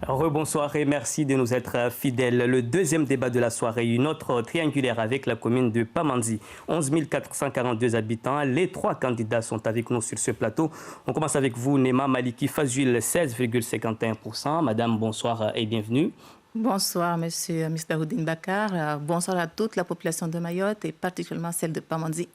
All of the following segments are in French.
Rebonsoir et merci de nous être fidèles. Le deuxième débat de la soirée, une autre triangulaire avec la commune de Pamandzi. 11 442 habitants. Les trois candidats sont avec nous sur ce plateau. On commence avec vous, Nema Maliki Fazul, 16,51%. Madame, bonsoir et bienvenue. Bonsoir, monsieur Misbahoudine Bakar. Bonsoir à toute la population de Mayotte et particulièrement celle de Pamandzi.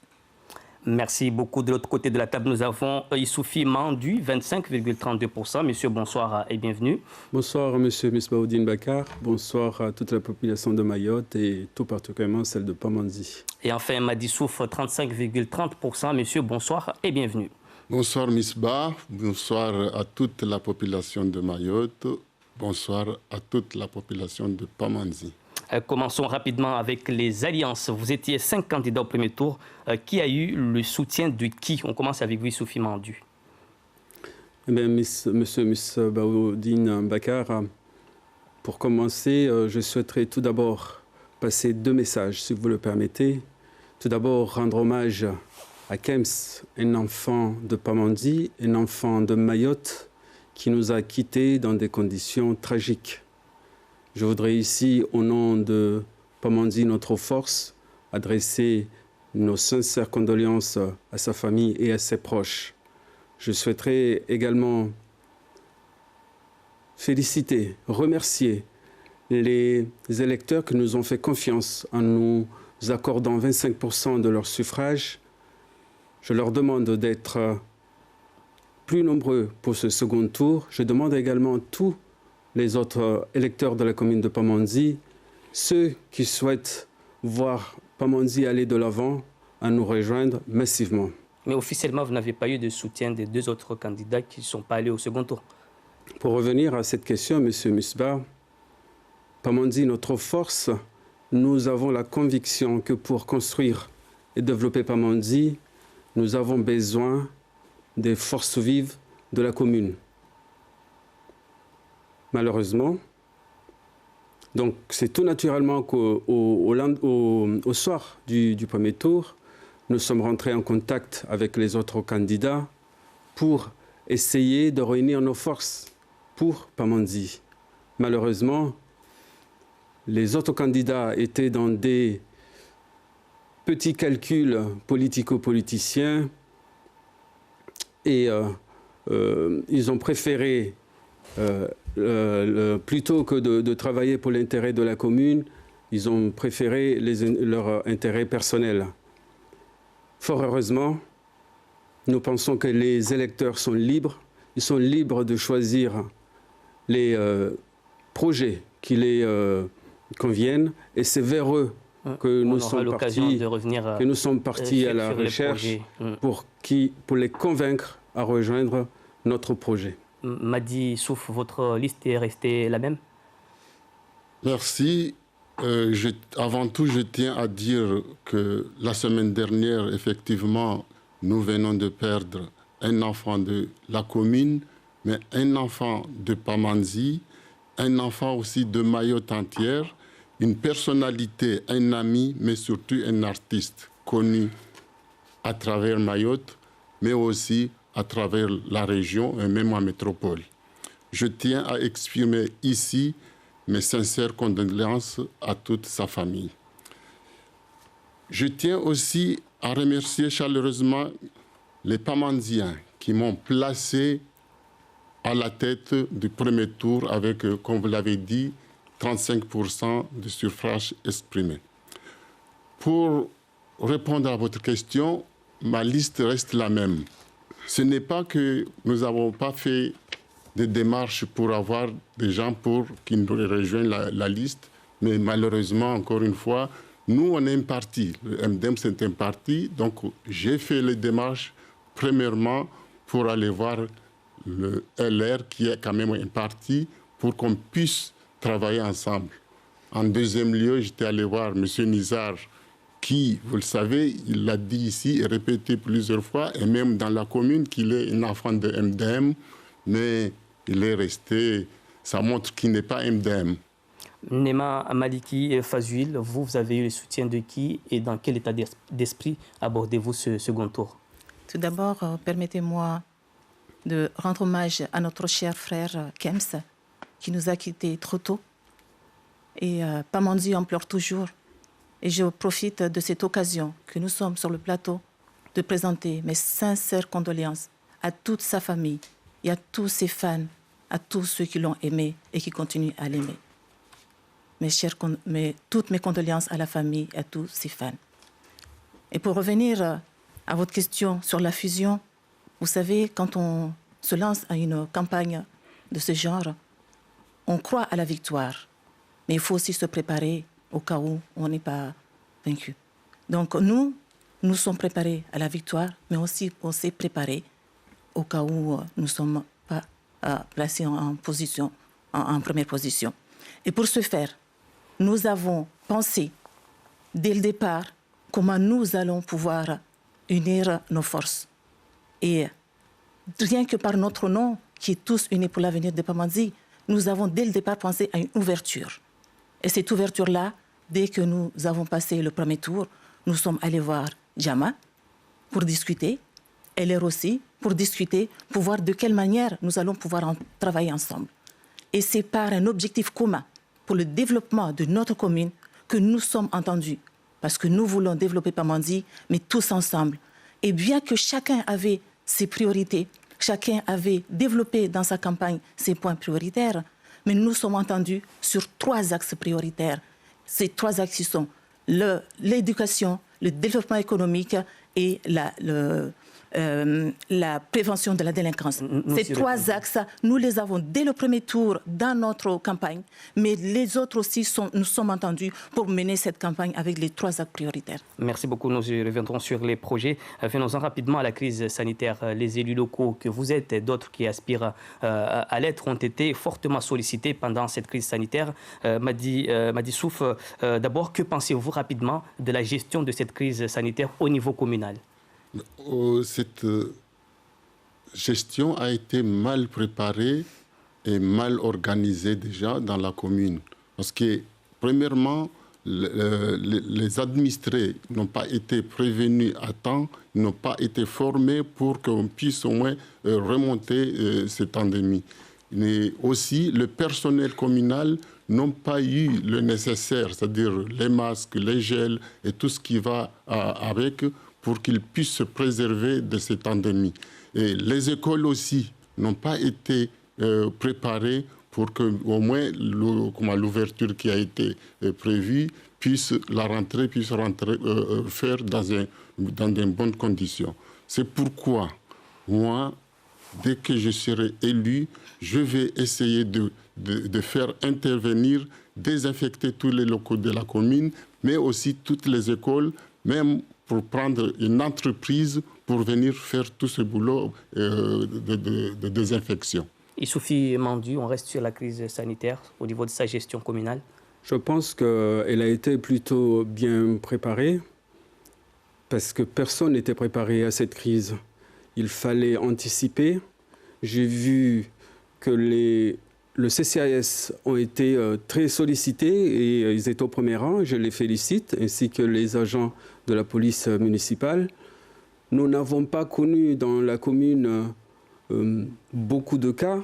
Merci beaucoup. De l'autre côté de la table, nous avons Issoufi Mandu, 25,32%. Monsieur, bonsoir et bienvenue. Bonsoir, monsieur Misbahoudine Bakar. Bonsoir à toute la population de Mayotte et tout particulièrement celle de Pamandzi. Et enfin, Madissouf, 35,30%. Monsieur, bonsoir et bienvenue. Bonsoir, Misbah. Bonsoir à toute la population de Mayotte. Bonsoir à toute la population de Pamandzi. Commençons rapidement avec les alliances. Vous étiez 5 candidats au premier tour. Qui a eu le soutien de qui? On commence avec vous, Soufi Mandu. Eh bien, monsieur Misbahoudine Bakar, pour commencer, je souhaiterais tout d'abord passer 2 messages, si vous le permettez. Tout d'abord, rendre hommage à Kems, un enfant de Pamandzi, un enfant de Mayotte, qui nous a quittés dans des conditions tragiques. Je voudrais ici, au nom de Pamandzi, notre force, adresser nos sincères condoléances à sa famille et à ses proches. Je souhaiterais également féliciter, remercier les électeurs qui nous ont fait confiance en nous accordant 25% de leur suffrage. Je leur demande d'être plus nombreux pour ce second tour. Je demande également à tous les autres électeurs de la commune de Pamandzi, ceux qui souhaitent voir Pamandzi aller de l'avant, à nous rejoindre massivement. Mais officiellement, vous n'avez pas eu de soutien des 2 autres candidats qui ne sont pas allés au second tour. Pour revenir à cette question, monsieur Misbah, Pamandzi, notre force, nous avons la conviction que pour construire et développer Pamandzi, nous avons besoin des forces vives de la commune. Malheureusement, donc c'est tout naturellement qu'au soir du premier tour, nous sommes rentrés en contact avec les autres candidats pour essayer de réunir nos forces pour Pamandzi. Malheureusement, les autres candidats étaient dans des petits calculs politico-politiciens et ils ont préféré, plutôt que de travailler pour l'intérêt de la commune, ils ont préféré leur intérêt personnel. Fort heureusement, nous pensons que les électeurs sont libres. Ils sont libres de choisir les projets qui les conviennent. Et c'est vers eux que nous sommes partis à la recherche pour les convaincre à rejoindre notre projet. Madi Souf, votre liste est restée la même? Merci. Avant tout, je tiens à dire que la semaine dernière, effectivement, nous venons de perdre un enfant de la commune, mais un enfant de Pamandzi, un enfant aussi de Mayotte entière, une personnalité, un ami, mais surtout un artiste connu à travers Mayotte, mais aussi à travers la région et même en métropole. Je tiens à exprimer ici mes sincères condoléances à toute sa famille. Je tiens aussi à remercier chaleureusement les Pamandziens qui m'ont placé à la tête du premier tour avec, comme vous l'avez dit, 35% de suffrages exprimés. Pour répondre à votre question, ma liste reste la même. Ce n'est pas que nous n'avons pas fait des démarches pour avoir des gens qui nous rejoignent la liste, mais malheureusement, encore une fois, nous, on est un parti. Le MDM, c'est un parti, donc j'ai fait les démarches, premièrement, pour aller voir le LR, qui est quand même un parti, pour qu'on puisse travailler ensemble. En deuxième lieu, j'étais allé voir M. Nizar, qui, vous le savez, il l'a dit ici et répété plusieurs fois, et même dans la commune, qu'il est un enfant de MDM, mais il est resté, ça montre qu'il n'est pas MDM. Nema Maliki Fazul, vous avez eu le soutien de qui et dans quel état d'esprit abordez-vous ce second tour? Tout d'abord, permettez-moi de rendre hommage à notre cher frère Kems, qui nous a quittés trop tôt. Et Pamandzi en pleure toujours. Et je profite de cette occasion que nous sommes sur le plateau de présenter mes sincères condoléances à toute sa famille et à tous ses fans, à tous ceux qui l'ont aimé et qui continuent à l'aimer. Toutes mes condoléances à la famille et à tous ses fans. Et pour revenir à votre question sur la fusion, vous savez, quand on se lance à une campagne de ce genre, on croit à la victoire. Mais il faut aussi se préparer au cas où on n'est pas vaincu. Donc nous sommes préparés à la victoire, mais aussi on s'est préparés au cas où nous ne sommes pas placés en première position. Et pour ce faire, nous avons pensé dès le départ comment nous allons pouvoir unir nos forces. Et rien que par notre nom, qui est tous unis pour l'avenir de Pamandzi, nous avons dès le départ pensé à une ouverture. Et cette ouverture-là, dès que nous avons passé le premier tour, nous sommes allés voir Jama pour discuter, LR aussi, pour discuter, pour voir de quelle manière nous allons pouvoir travailler ensemble. Et c'est par un objectif commun pour le développement de notre commune que nous sommes entendus. Parce que nous voulons développer Pamandzi, mais tous ensemble. Et bien que chacun avait ses priorités, chacun avait développé dans sa campagne ses points prioritaires, mais nous sommes entendus sur 3 axes prioritaires. Ces 3 axes sont l'éducation, le développement économique et la prévention de la délinquance. Ces 3 axes, nous les avons dès le premier tour dans notre campagne, mais les autres aussi, nous sommes entendus pour mener cette campagne avec les 3 axes prioritaires. Merci beaucoup. Nous reviendrons sur les projets. Venons-en rapidement à la crise sanitaire. Les élus locaux que vous êtes et d'autres qui aspirent à l'être ont été fortement sollicités pendant cette crise sanitaire. Madi Souf, d'abord, que pensez-vous rapidement de la gestion de cette crise sanitaire au niveau communal ? Cette gestion a été mal préparée et mal organisée déjà dans la commune. Parce que, premièrement, les administrés n'ont pas été prévenus à temps, n'ont pas été formés pour qu'on puisse au moins remonter cette endémie. Mais aussi, le personnel communal n'ont pas eu le nécessaire, c'est-à-dire les masques, les gels et tout ce qui va avec, pour qu'ils puissent se préserver de cette endémie. Et les écoles aussi n'ont pas été préparées pour que au moins l'ouverture qui a été prévue la rentrée puisse faire dans de bonnes conditions. C'est pourquoi moi, dès que je serai élu, je vais essayer de faire intervenir, désinfecter tous les locaux de la commune, mais aussi toutes les écoles, même pour prendre une entreprise pour venir faire tout ce boulot de désinfection. Issoufi Mandu, on reste sur la crise sanitaire au niveau de sa gestion communale. Je pense qu'elle a été plutôt bien préparée parce que personne n'était préparé à cette crise. Il fallait anticiper. J'ai vu que le CCAS ont été très sollicités et ils étaient au premier rang. Je les félicite, ainsi que les agents de la police municipale. Nous n'avons pas connu dans la commune beaucoup de cas.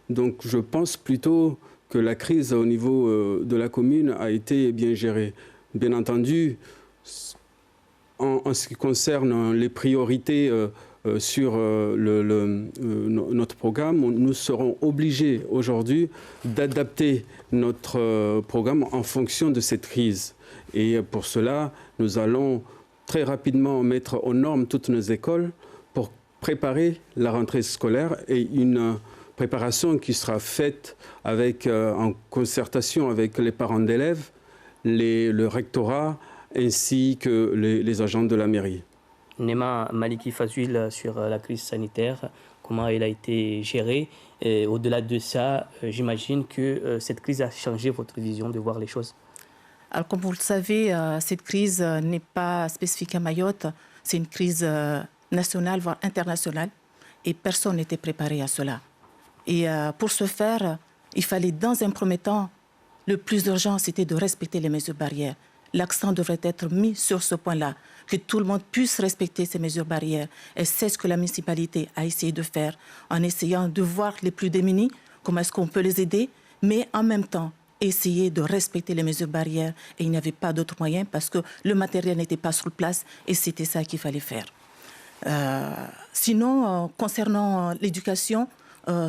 Donc je pense plutôt que la crise au niveau de la commune a été bien gérée. Bien entendu, en ce qui concerne les priorités sur notre programme, nous serons obligés aujourd'hui d'adapter notre programme en fonction de cette crise. Et pour cela, nous allons très rapidement mettre aux normes toutes nos écoles pour préparer la rentrée scolaire et une préparation qui sera faite en concertation avec les parents d'élèves, le rectorat ainsi que les agents de la mairie. Nema Maliki Fazouil, sur la crise sanitaire, comment elle a été gérée. Et au-delà de ça, j'imagine que cette crise a changé votre vision de voir les choses. Alors, comme vous le savez, cette crise n'est pas spécifique à Mayotte. C'est une crise nationale, voire internationale. Et personne n'était préparé à cela. Et pour ce faire, il fallait, dans un premier temps, le plus urgent, c'était de respecter les mesures barrières. L'accent devrait être mis sur ce point-là, que tout le monde puisse respecter ces mesures barrières. Et c'est ce que la municipalité a essayé de faire, en essayant de voir les plus démunis, comment est-ce qu'on peut les aider, mais en même temps, essayer de respecter les mesures barrières. Et il n'y avait pas d'autre moyen parce que le matériel n'était pas sur place et c'était ça qu'il fallait faire. Sinon, concernant l'éducation,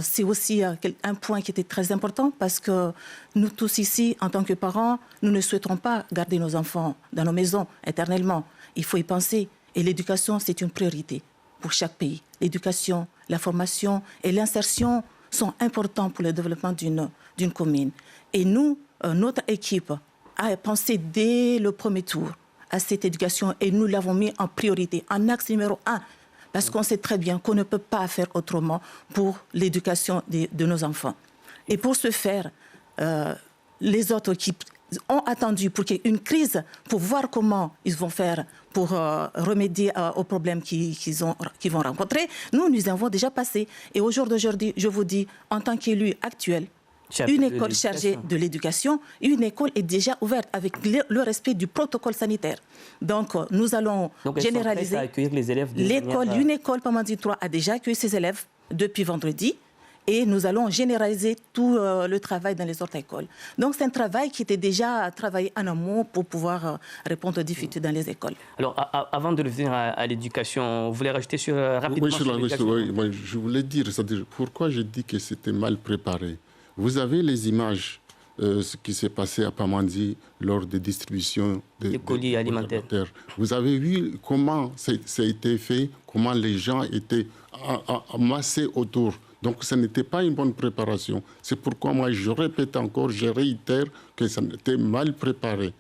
c'est aussi un point qui était très important parce que nous tous ici, en tant que parents, nous ne souhaiterons pas garder nos enfants dans nos maisons éternellement. Il faut y penser. Et l'éducation, c'est une priorité pour chaque pays. L'éducation, la formation et l'insertion sont importants pour le développement d'une commune. Et nous, notre équipe a pensé dès le premier tour à cette éducation et nous l'avons mis en priorité, en axe numéro 1. Parce qu'on sait très bien qu'on ne peut pas faire autrement pour l'éducation de nos enfants. Et pour ce faire, les autres équipes ont attendu pour qu'il y ait une crise, pour voir comment ils vont faire pour remédier aux problèmes qu'ils vont rencontrer. Nous avons déjà passé. Et au jour d'aujourd'hui, je vous dis, en tant qu'élu actuel, une école chargée de l'éducation, une école est déjà ouverte avec le respect du protocole sanitaire. Donc, nous allons généraliser. À accueillir les élèves Une école Pamandzi 3 a déjà accueilli ses élèves depuis vendredi. Et nous allons généraliser tout le travail dans les autres écoles. Donc, c'est un travail qui était déjà travaillé en amont pour pouvoir répondre aux difficultés dans les écoles. Alors, avant de revenir à l'éducation, vous voulez rajouter rapidement sur l'éducation? Oui, je voulais dire, c'est-à-dire, pourquoi j'ai dit que c'était mal préparé. Vous avez les images, ce qui s'est passé à Pamandzi lors des distributions des colis alimentaires. Vous avez vu comment ça a été fait, comment les gens étaient amassés autour. Donc, ce n'était pas une bonne préparation. C'est pourquoi moi, je répète encore, je réitère que ça était mal préparé.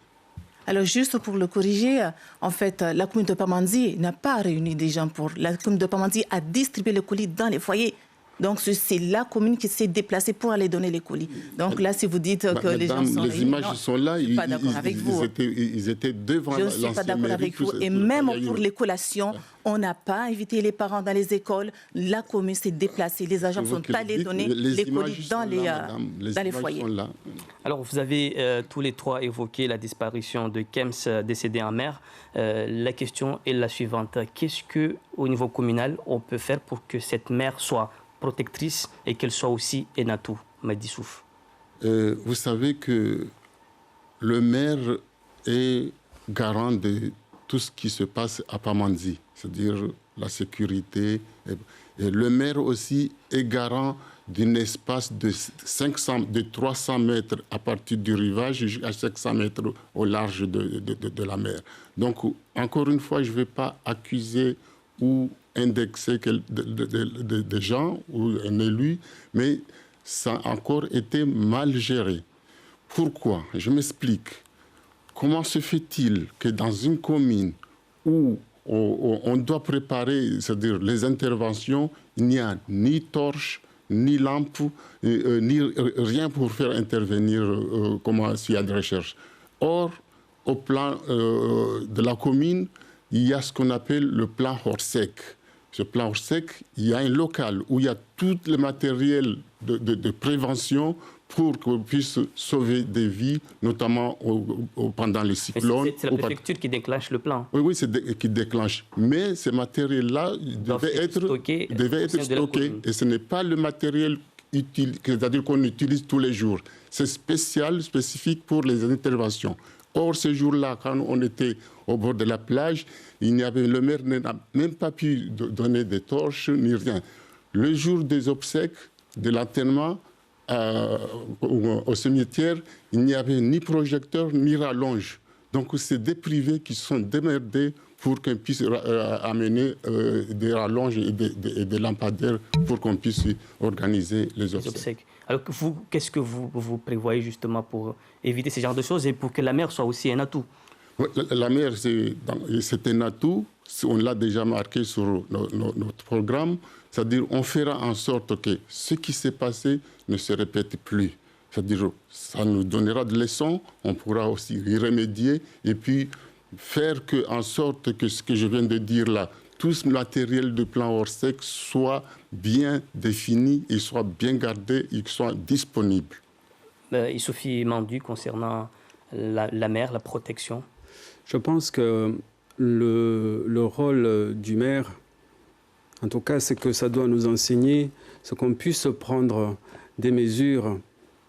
Alors, juste pour le corriger, en fait, la commune de Pamandzi n'a pas réuni des gens pour... La commune de Pamandzi a distribué les colis dans les foyers. Donc, c'est la commune qui s'est déplacée pour aller donner les colis. Donc là, si vous dites que les gens sont les images sont là, je ne suis pas d'accord avec vous. Ils étaient devant l'ancienne mairie. Je ne suis pas d'accord avec vous. Et même pour les collations, on n'a pas invité les parents dans les écoles. La commune s'est déplacée. Les agents sont allés donner les colis dans les foyers. Alors, vous avez tous les trois évoqué la disparition de Kems, décédé en mer. La question est la suivante. Qu'est-ce qu'au niveau communal, on peut faire pour que cette mère soit protectrice et qu'elle soit aussi Enatou, Madissouf? Vous savez que le maire est garant de tout ce qui se passe à Pamandzi, c'est-à-dire la sécurité. Et le maire aussi est garant d'un espace de 300 mètres à partir du rivage jusqu'à 500 mètres au large de la mer. Donc, encore une fois, je ne vais pas accuser ou indexer des gens ou un élu, mais ça a encore été mal géré. Pourquoi? Je m'explique. Comment se fait-il que dans une commune où on doit préparer, c'est-à-dire les interventions, il n'y a ni torche, ni lampe, ni rien pour faire intervenir s'il y a de recherche. Or, au plan de la commune, il y a ce qu'on appelle le plan Horsec. Ce plan Horsec, il y a un local où il y a tout le matériel de prévention pour qu'on puisse sauver des vies, notamment pendant les cyclones. C'est la préfecture qui déclenche le plan. Oui, c'est qui déclenche. Mais ces matériels-là devaient être stockés. Et ce n'est pas le matériel utile, c'est-à-dire qu'on utilise tous les jours. C'est spécifique pour les interventions. Or, ce jour-là, quand on était au bord de la plage, le maire n'a même pas pu donner des torches ni rien. Le jour des obsèques, de l'enterrement, au cimetière, il n'y avait ni projecteur ni rallonge. Donc, c'est des privés qui sont démerdés pour qu'on puisse amener des rallonges et des lampadaires pour qu'on puisse organiser les obsèques. Alors, qu'est-ce que vous prévoyez justement pour éviter ce genre de choses et pour que la mer soit aussi un atout? La mer, c'est un atout. On l'a déjà marqué sur notre programme. C'est-à-dire on fera en sorte que ce qui s'est passé ne se répète plus. C'est-à-dire ça nous donnera de leçons, on pourra aussi y remédier et puis faire en sorte que ce que je viens de dire là, tout ce matériel de plan Horsec soit bien défini, il soit bien gardé, il soit disponible. Sophie Mandu, concernant la mer, la protection. Je pense que le rôle du maire, en tout cas, c'est que ça doit nous enseigner, c'est qu'on puisse prendre des mesures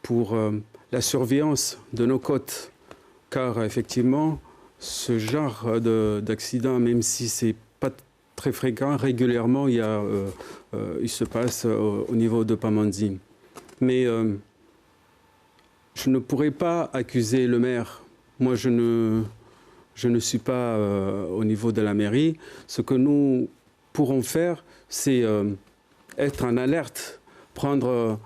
pour la surveillance de nos côtes. Car effectivement, ce genre d'accident, même si ce n'est pas très fréquent, régulièrement, il se passe au niveau de Pamandzi. Mais je ne pourrais pas accuser le maire. Moi, je ne suis pas au niveau de la mairie. Ce que nous pourrons faire, c'est être en alerte, prendre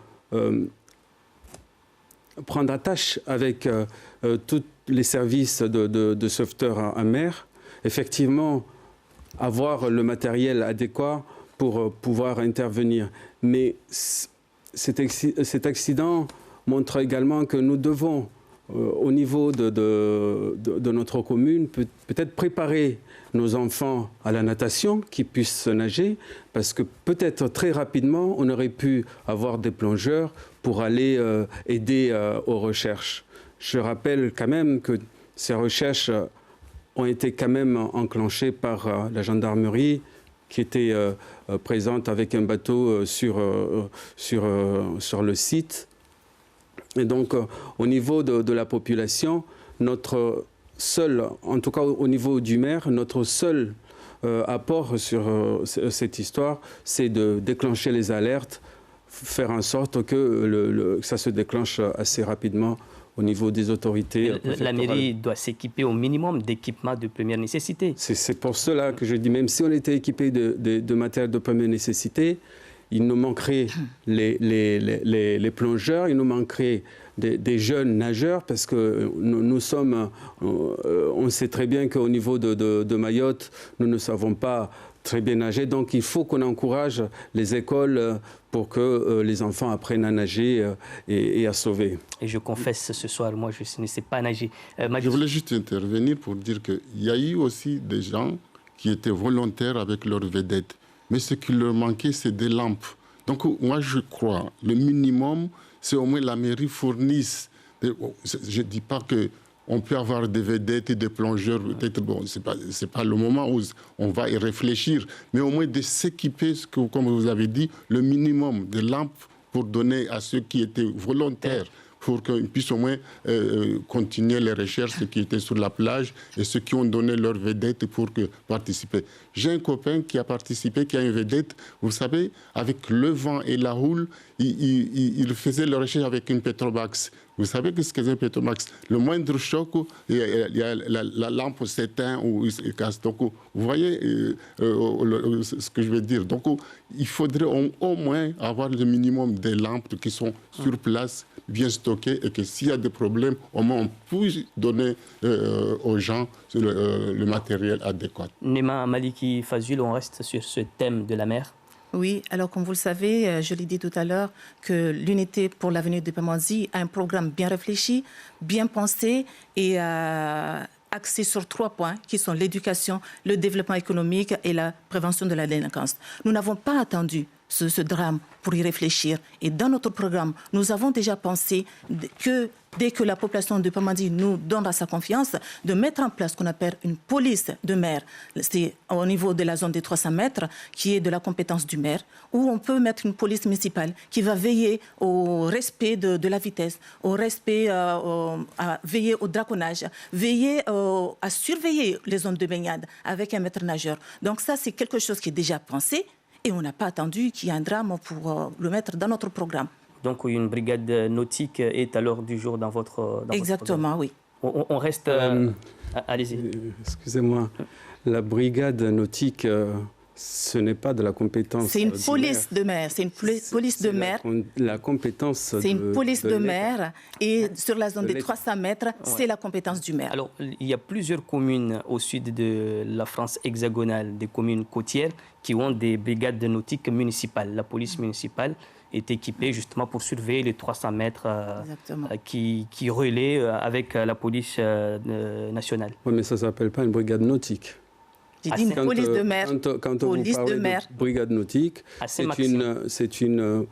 attache avec tous les services de sauveteurs en mer, effectivement avoir le matériel adéquat pour pouvoir intervenir. Mais cet accident montre également que nous devons, au niveau de notre commune, peut-être préparer nos enfants à la natation, qu'ils puissent nager, parce que peut-être très rapidement, on aurait pu avoir des plongeurs pour aller aider aux recherches. Je rappelle quand même que ces recherches ont été quand même enclenchées par la gendarmerie, qui était présente avec un bateau sur le site. Et donc, au niveau de la population, notre seul, en tout cas au niveau du maire, notre seul apport sur cette histoire, c'est de déclencher les alertes, faire en sorte que ça se déclenche assez rapidement au niveau des autorités. La mairie doit s'équiper au minimum d'équipements de première nécessité. C'est pour cela que je dis, même si on était équipé de matériel de première nécessité, il nous manquerait les plongeurs, il nous manquerait des jeunes nageurs, parce que nous sommes, on sait très bien qu'au niveau de Mayotte, nous ne savons pas très bien nager. Donc il faut qu'on encourage les écoles pour que les enfants apprennent à nager et à sauver. Et je confesse ce soir, moi je ne sais pas nager. Je voulais juste intervenir pour dire qu'il y a eu aussi des gens qui étaient volontaires avec leurs vedettes. Mais ce qui leur manquait, c'est des lampes. Donc moi je crois, le minimum, c'est au moins la mairie fournisse. Je ne dis pas qu'on peut avoir des vedettes et des plongeurs, peut-être, bon, c'est pas le moment où on va y réfléchir, mais au moins de s'équiper, comme vous avez dit, le minimum de lampes pour donner à ceux qui étaient volontaires, pour qu'ils puissent au moins continuer les recherches, ceux qui étaient sur la plage et ceux qui ont donné leur vedette pour participer. J'ai un copain qui a participé, qui a une vedette. Vous savez, avec le vent et la houle, il faisait les recherches avec une Petromax. Vous savez ce que c'est un Petromax? Le moindre choc, la lampe s'éteint ou se casse. Donc, vous voyez ce que je veux dire. Donc, il faudrait au moins avoir le minimum des lampes qui sont sur place, bien stockées, et que s'il y a des problèmes, au moins on puisse donner aux gens le matériel adéquat. Nema Maliki Fazul, on reste sur ce thème de la mer. Oui, alors comme vous le savez, je l'ai dit tout à l'heure, que l'unité pour l'avenir de Pamandzi a un programme bien réfléchi, bien pensé et axé sur 3 points qui sont l'éducation, le développement économique et la prévention de la délinquance. Nous n'avons pas attendu ce drame pour y réfléchir. Et dans notre programme, nous avons déjà pensé que dès que la population de Pamandzi nous donnera sa confiance, de mettre en place ce qu'on appelle une police de mer. C'est au niveau de la zone des 300 mètres, qui est de la compétence du maire, où on peut mettre une police municipale qui va veiller au respect de la vitesse, au respect, à veiller au draconnage, veiller à surveiller les zones de baignade avec un maître nageur. Donc ça, c'est quelque chose qui est déjà pensé. Et on n'a pas attendu qu'il y ait un drame pour le mettre dans notre programme. Donc une brigade nautique est à l'heure du jour dans votre Exactement, programme. Oui. On reste... Allez-y. Excusez-moi. La brigade nautique, ce n'est pas de la compétence... C'est une police de mer. C'est une police de mer. La compétence C'est une police de mer. Et sur la zone des 300 mètres, c'est la compétence du maire. Alors, il y a plusieurs communes au sud de la France hexagonale, des communes côtières, qui ont des brigades nautiques municipales. La police municipale est équipée justement pour surveiller les 300 mètres qui relaient avec la police nationale. Oui, mais ça ne s'appelle pas une brigade nautique. J'ai dit une police de mer. Quand vous parlez de brigade nautique, c'est une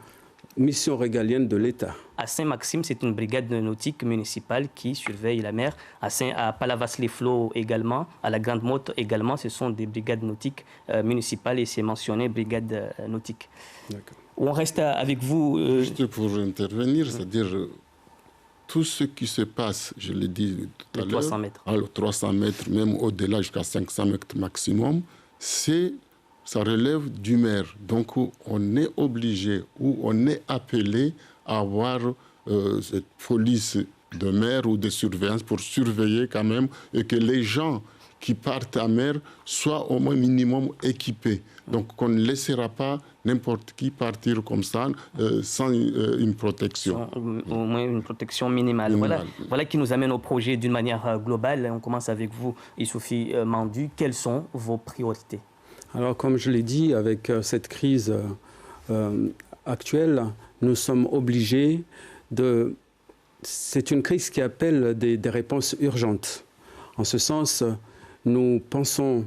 mission régalienne de l'État. À Saint-Maxime, c'est une brigade nautique municipale qui surveille la mer. À Palavas-les-Flots également, à la Grande-Motte également, ce sont des brigades nautiques municipales et c'est mentionné brigade nautique. D'accord. On reste avec vous. Juste pour intervenir, c'est-à-dire tout ce qui se passe, je l'ai dit tout à l'heure, 300 mètres. À 300 mètres, même au-delà jusqu'à 500 mètres maximum, ça relève du maire. Donc on est obligé ou on est appelé à avoir cette police de maire ou de surveillance pour surveiller quand même et que les gens qui partent à mer soient au moins minimum équipés. Donc qu'on ne laissera pas n'importe qui partir comme ça sans une protection. Au moins une protection minimale. Voilà qui nous amène au projet d'une manière globale. On commence avec vous, Issoufi Mandu. Quelles sont vos priorités? Alors, comme je l'ai dit, avec cette crise actuelle, nous sommes obligés de... C'est une crise qui appelle des réponses urgentes. En ce sens, nous pensons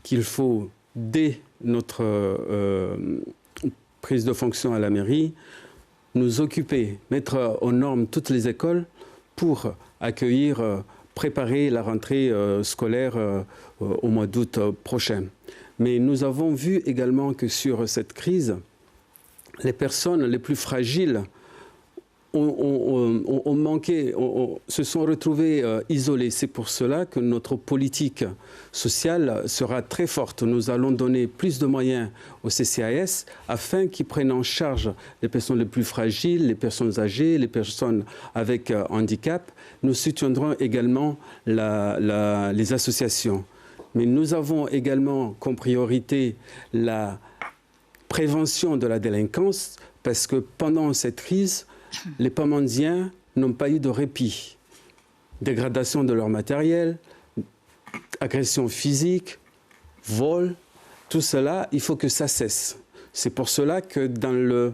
qu'il faut, dès notre prise de fonction à la mairie, nous occuper, mettre aux normes toutes les écoles pour accueillir, préparer la rentrée scolaire au mois d'août prochain. Mais nous avons vu également que sur cette crise, les personnes les plus fragiles ont manqué, se sont retrouvées isolées. C'est pour cela que notre politique sociale sera très forte. Nous allons donner plus de moyens au CCAS afin qu'ils prennent en charge les personnes les plus fragiles, les personnes âgées, les personnes avec handicap. Nous soutiendrons également les associations. Mais nous avons également comme priorité la prévention de la délinquance parce que pendant cette crise, les Pamandiens n'ont pas eu de répit. Dégradation de leur matériel, agression physique, vol, tout cela, il faut que ça cesse. C'est pour cela que dans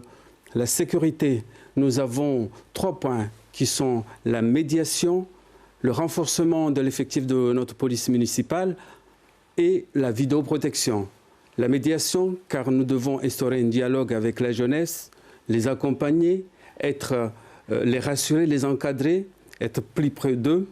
la sécurité, nous avons 3 points qui sont la médiation, le renforcement de l'effectif de notre police municipale et la vidéoprotection. La médiation, car nous devons instaurer un dialogue avec la jeunesse, les accompagner, les rassurer, les encadrer, être plus près d'eux.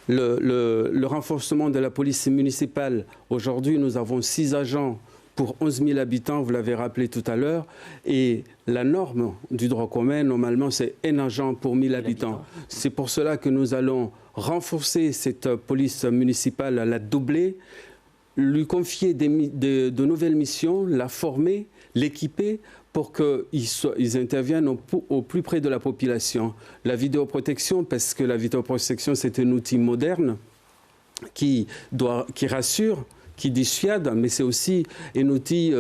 Le renforcement de la police municipale. Aujourd'hui, nous avons 6 agents pour 11 000 habitants, vous l'avez rappelé tout à l'heure. Et la norme du droit commun, normalement, c'est 1 agent pour 1000 habitants. C'est pour cela que nous allons renforcer cette police municipale, la doubler, lui confier de nouvelles missions, la former, l'équiper, pour qu'ils interviennent au plus près de la population. La vidéoprotection, parce que la vidéoprotection, c'est un outil moderne qui rassure, qui dissuade, mais c'est aussi un outil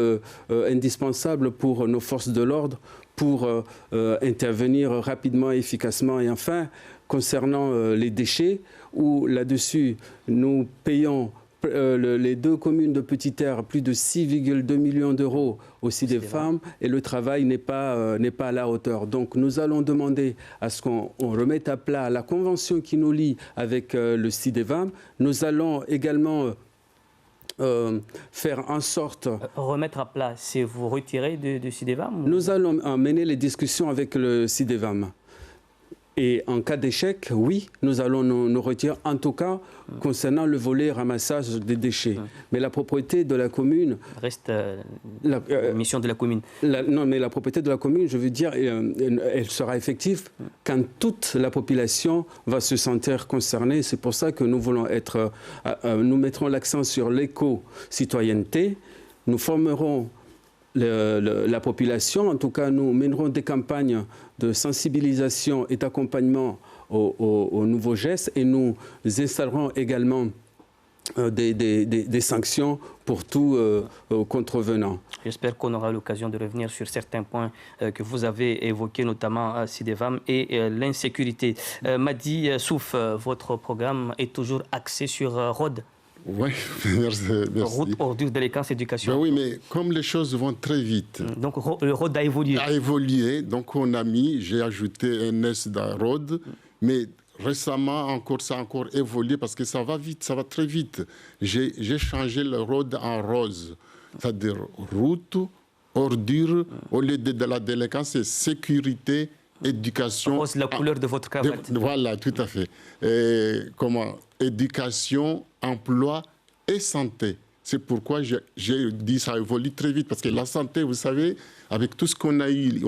indispensable pour nos forces de l'ordre, pour intervenir rapidement et efficacement. Et enfin, concernant les déchets, où là-dessus, nous payons les 2 communes de Petite-Terre plus de 6,2 millions d'euros au CIDEVAM et le travail n'est pas à la hauteur. Donc nous allons demander à ce qu'on remette à plat la convention qui nous lie avec le CIDEVAM. Nous allons également faire en sorte... Remettre à plat, c'est vous retirer du CIDEVAM? Nous allons mener les discussions avec le CIDEVAM. Et en cas d'échec, oui, nous allons nous retirer, en tout cas, concernant le volet ramassage des déchets. Mais la propriété de la commune... Reste la mission de la commune. Non, mais la propriété de la commune, je veux dire, elle sera effective quand toute la population va se sentir concernée. C'est pour ça que nous voulons nous mettrons l'accent sur l'éco-citoyenneté. Nous formerons la population. En tout cas, nous mènerons des campagnes de sensibilisation et d'accompagnement aux nouveaux gestes et nous installerons également des sanctions pour tout contrevenant. J'espère qu'on aura l'occasion de revenir sur certains points que vous avez évoqués, notamment CIDEVAM et l'insécurité. Madi Souf, votre programme est toujours axé sur ROD. Oui, merci. Route, ordures, délinquance, éducation. Ben oui, mais comme les choses vont très vite. Donc le ROD a évolué. A évolué, donc j'ai ajouté un S dans ROD, mais récemment encore, ça a encore évolué parce que ça va vite, ça va très vite. J'ai changé le ROD en rose, c'est-à-dire route, ordures, au lieu de la délinquance, c'est sécurité, éducation. Rose, la couleur de votre cravate. Voilà, tout à fait. Éducation, emploi et santé. C'est pourquoi j'ai dit ça évolue très vite. Parce que la santé, vous savez, avec tout ce qu'on a eu,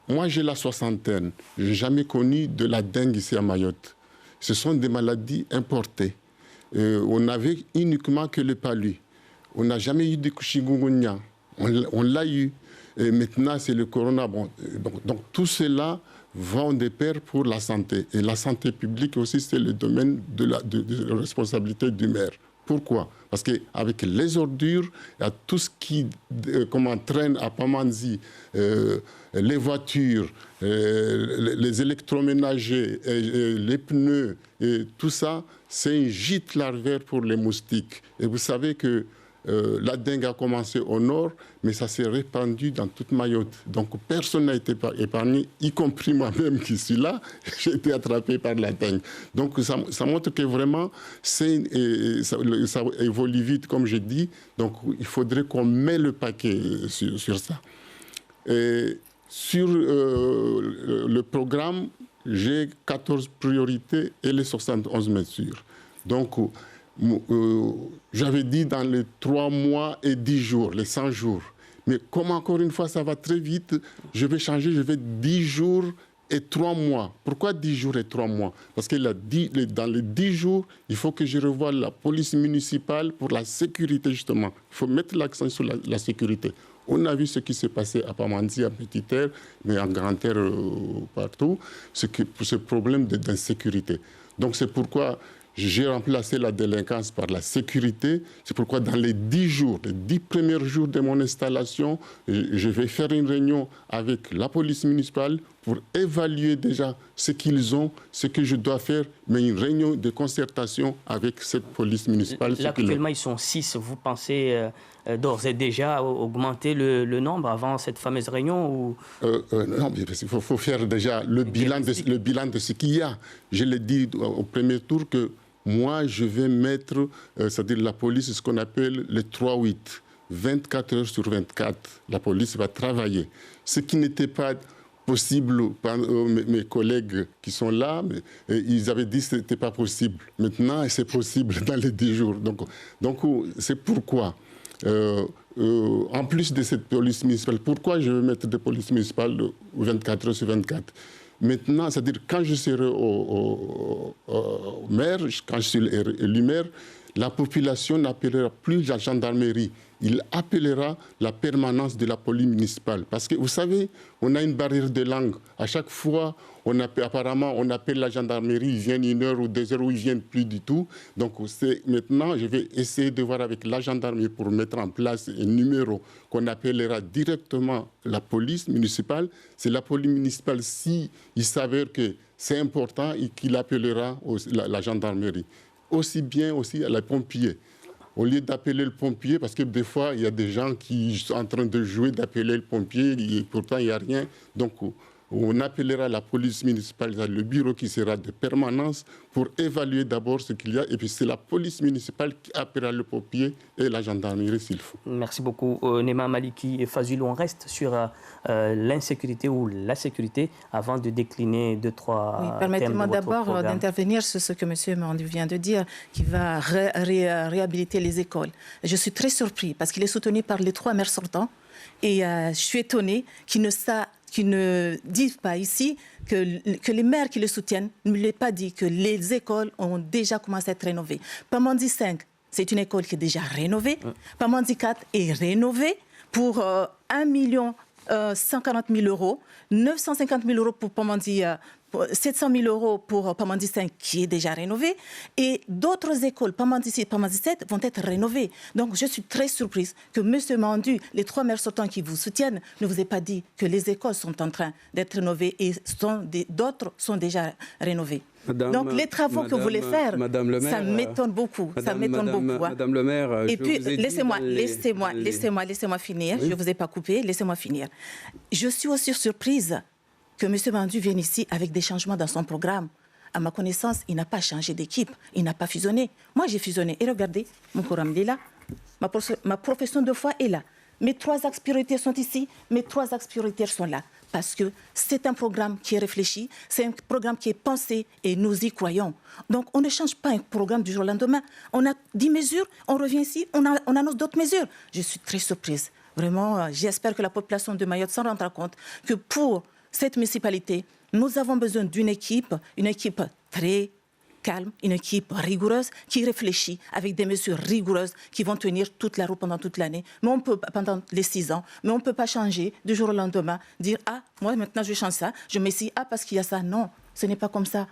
moi j'ai la soixantaine, je n'ai jamais connu de la dengue ici à Mayotte. Ce sont des maladies importées. On n'avait uniquement que le palu. On n'a jamais eu de chikungunya. On l'a eu. Et maintenant, c'est le corona. Bon, donc tout cela vont de pair pour la santé. Et la santé publique aussi, c'est le domaine de la responsabilité du maire. Pourquoi? Parce qu'avec les ordures, il y a tout ce qui traîne à Pamandzi, les voitures, les électroménagers, les pneus, et tout ça, c'est un gîte larvaire pour les moustiques. Et vous savez que la dengue a commencé au nord, mais ça s'est répandu dans toute Mayotte. Donc personne n'a été épargné, y compris moi-même qui suis là. J'ai été attrapé par la dengue. Donc ça montre que vraiment, ça évolue vite, comme je dis. Donc il faudrait qu'on mette le paquet sur ça. Et sur le programme, j'ai 14 priorités et les 71 mesures. Donc, j'avais dit dans les 3 mois et 10 jours, les 100 jours. Mais comme encore une fois, ça va très vite, je vais changer, je vais 10 jours et 3 mois. Pourquoi 10 jours et 3 mois? Parce que dans les 10 jours, il faut que je revoie la police municipale pour la sécurité, justement. Il faut mettre l'accent sur la sécurité. On a vu ce qui s'est passé à Pamandzi, à Petite-Terre, mais en Grande-Terre partout, ce problème d'insécurité. Donc c'est pourquoi j'ai remplacé la délinquance par la sécurité. C'est pourquoi dans les 10 premiers jours de mon installation, je vais faire une réunion avec la police municipale pour évaluer déjà ce qu'ils ont, ce que je dois faire, mais une réunion de concertation avec cette police municipale. Là, actuellement, ils sont 6. Vous pensez d'ores et déjà augmenter le nombre avant cette fameuse réunion ou... Non, il faut faire déjà le bilan de ce qu'il y a. Je l'ai dit au premier tour que moi, je vais mettre, c'est-à-dire la police, ce qu'on appelle le 3-8, 24 heures sur 24. La police va travailler. Ce qui n'était pas possible, mes collègues qui sont là, ils avaient dit que ce n'était pas possible. Maintenant, c'est possible dans les 10 jours. Donc c'est pourquoi, en plus de cette police municipale, pourquoi je vais mettre des polices municipales 24 heures sur 24 ? Maintenant, c'est-à-dire quand je serai au maire, quand je suis élu maire, la population n'appellera plus la gendarmerie. Il appellera la permanence de la police municipale. Parce que vous savez, on a une barrière de langue. À chaque fois, apparemment, on appelle la gendarmerie, ils viennent 1 heure ou 2 heures, ou ils viennent plus du tout. Donc maintenant, je vais essayer de voir avec la gendarmerie pour mettre en place un numéro qu'on appellera directement la police municipale. C'est la police municipale, s'il s'avère que c'est important, et qu'il appellera la gendarmerie. Aussi bien aussi à les pompiers. Au lieu d'appeler le pompier, parce que des fois, il y a des gens qui sont en train de jouer d'appeler le pompier, et pourtant il n'y a rien. Donc, on appellera la police municipale, le bureau qui sera de permanence pour évaluer d'abord ce qu'il y a. Et puis, c'est la police municipale qui appellera le pompier et la gendarmerie s'il faut. Merci beaucoup, Nema Maliki et Fazilou. On reste sur l'insécurité ou la sécurité avant de décliner 2-3 oui, permettez-moi d'abord d'intervenir sur ce que M. Mandu vient de dire, qui va réhabiliter les écoles. Je suis très surpris parce qu'il est soutenu par les 3 maires sortants et je suis étonnée qu'il ne disent pas ici que les maires qui le soutiennent ne lui aient pas dit que les écoles ont déjà commencé à être rénovées. Pamandzi 5, c'est une école qui est déjà rénovée. Pamandzi 4 est rénovée pour 1 140 000 euros, 950 000 euros pour Pamandzi 700 000 euros pour Pamandzi 5 qui est déjà rénové et d'autres écoles, Pamandzi 6, Pamandzi 7 vont être rénovées. Donc je suis très surprise que M. Mandu, les 3 maires sortants qui vous soutiennent, ne vous aient pas dit que les écoles sont en train d'être rénovées et d'autres sont déjà rénovées. Donc les travaux que vous voulez faire, ça m'étonne beaucoup. Madame le maire, et puis laissez-moi finir. Oui. Je ne vous ai pas coupé, laissez-moi finir. Je suis aussi surprise que M. Mandu vienne ici avec des changements dans son programme. À ma connaissance, il n'a pas changé d'équipe, il n'a pas fusionné. Moi, j'ai fusionné. Et regardez, mon programme est là. Ma profession de foi est là. Mes 3 axes prioritaires sont ici, mes 3 axes prioritaires sont là. Parce que c'est un programme qui est réfléchi, c'est un programme qui est pensé et nous y croyons. Donc, on ne change pas un programme du jour au lendemain. On a 10 mesures, on revient ici, on annonce d'autres mesures. Je suis très surprise. Vraiment, j'espère que la population de Mayotte s'en rendra compte que pour cette municipalité, nous avons besoin d'une équipe, une équipe très calme, une équipe rigoureuse qui réfléchit avec des mesures rigoureuses qui vont tenir toute la route pendant toute l'année. Mais on peut, pendant les 6 ans, mais on ne peut pas changer du jour au lendemain, dire « Ah, moi maintenant je change ça, je mets ci, ah parce qu'il y a ça ». Non, ce n'est pas comme ça.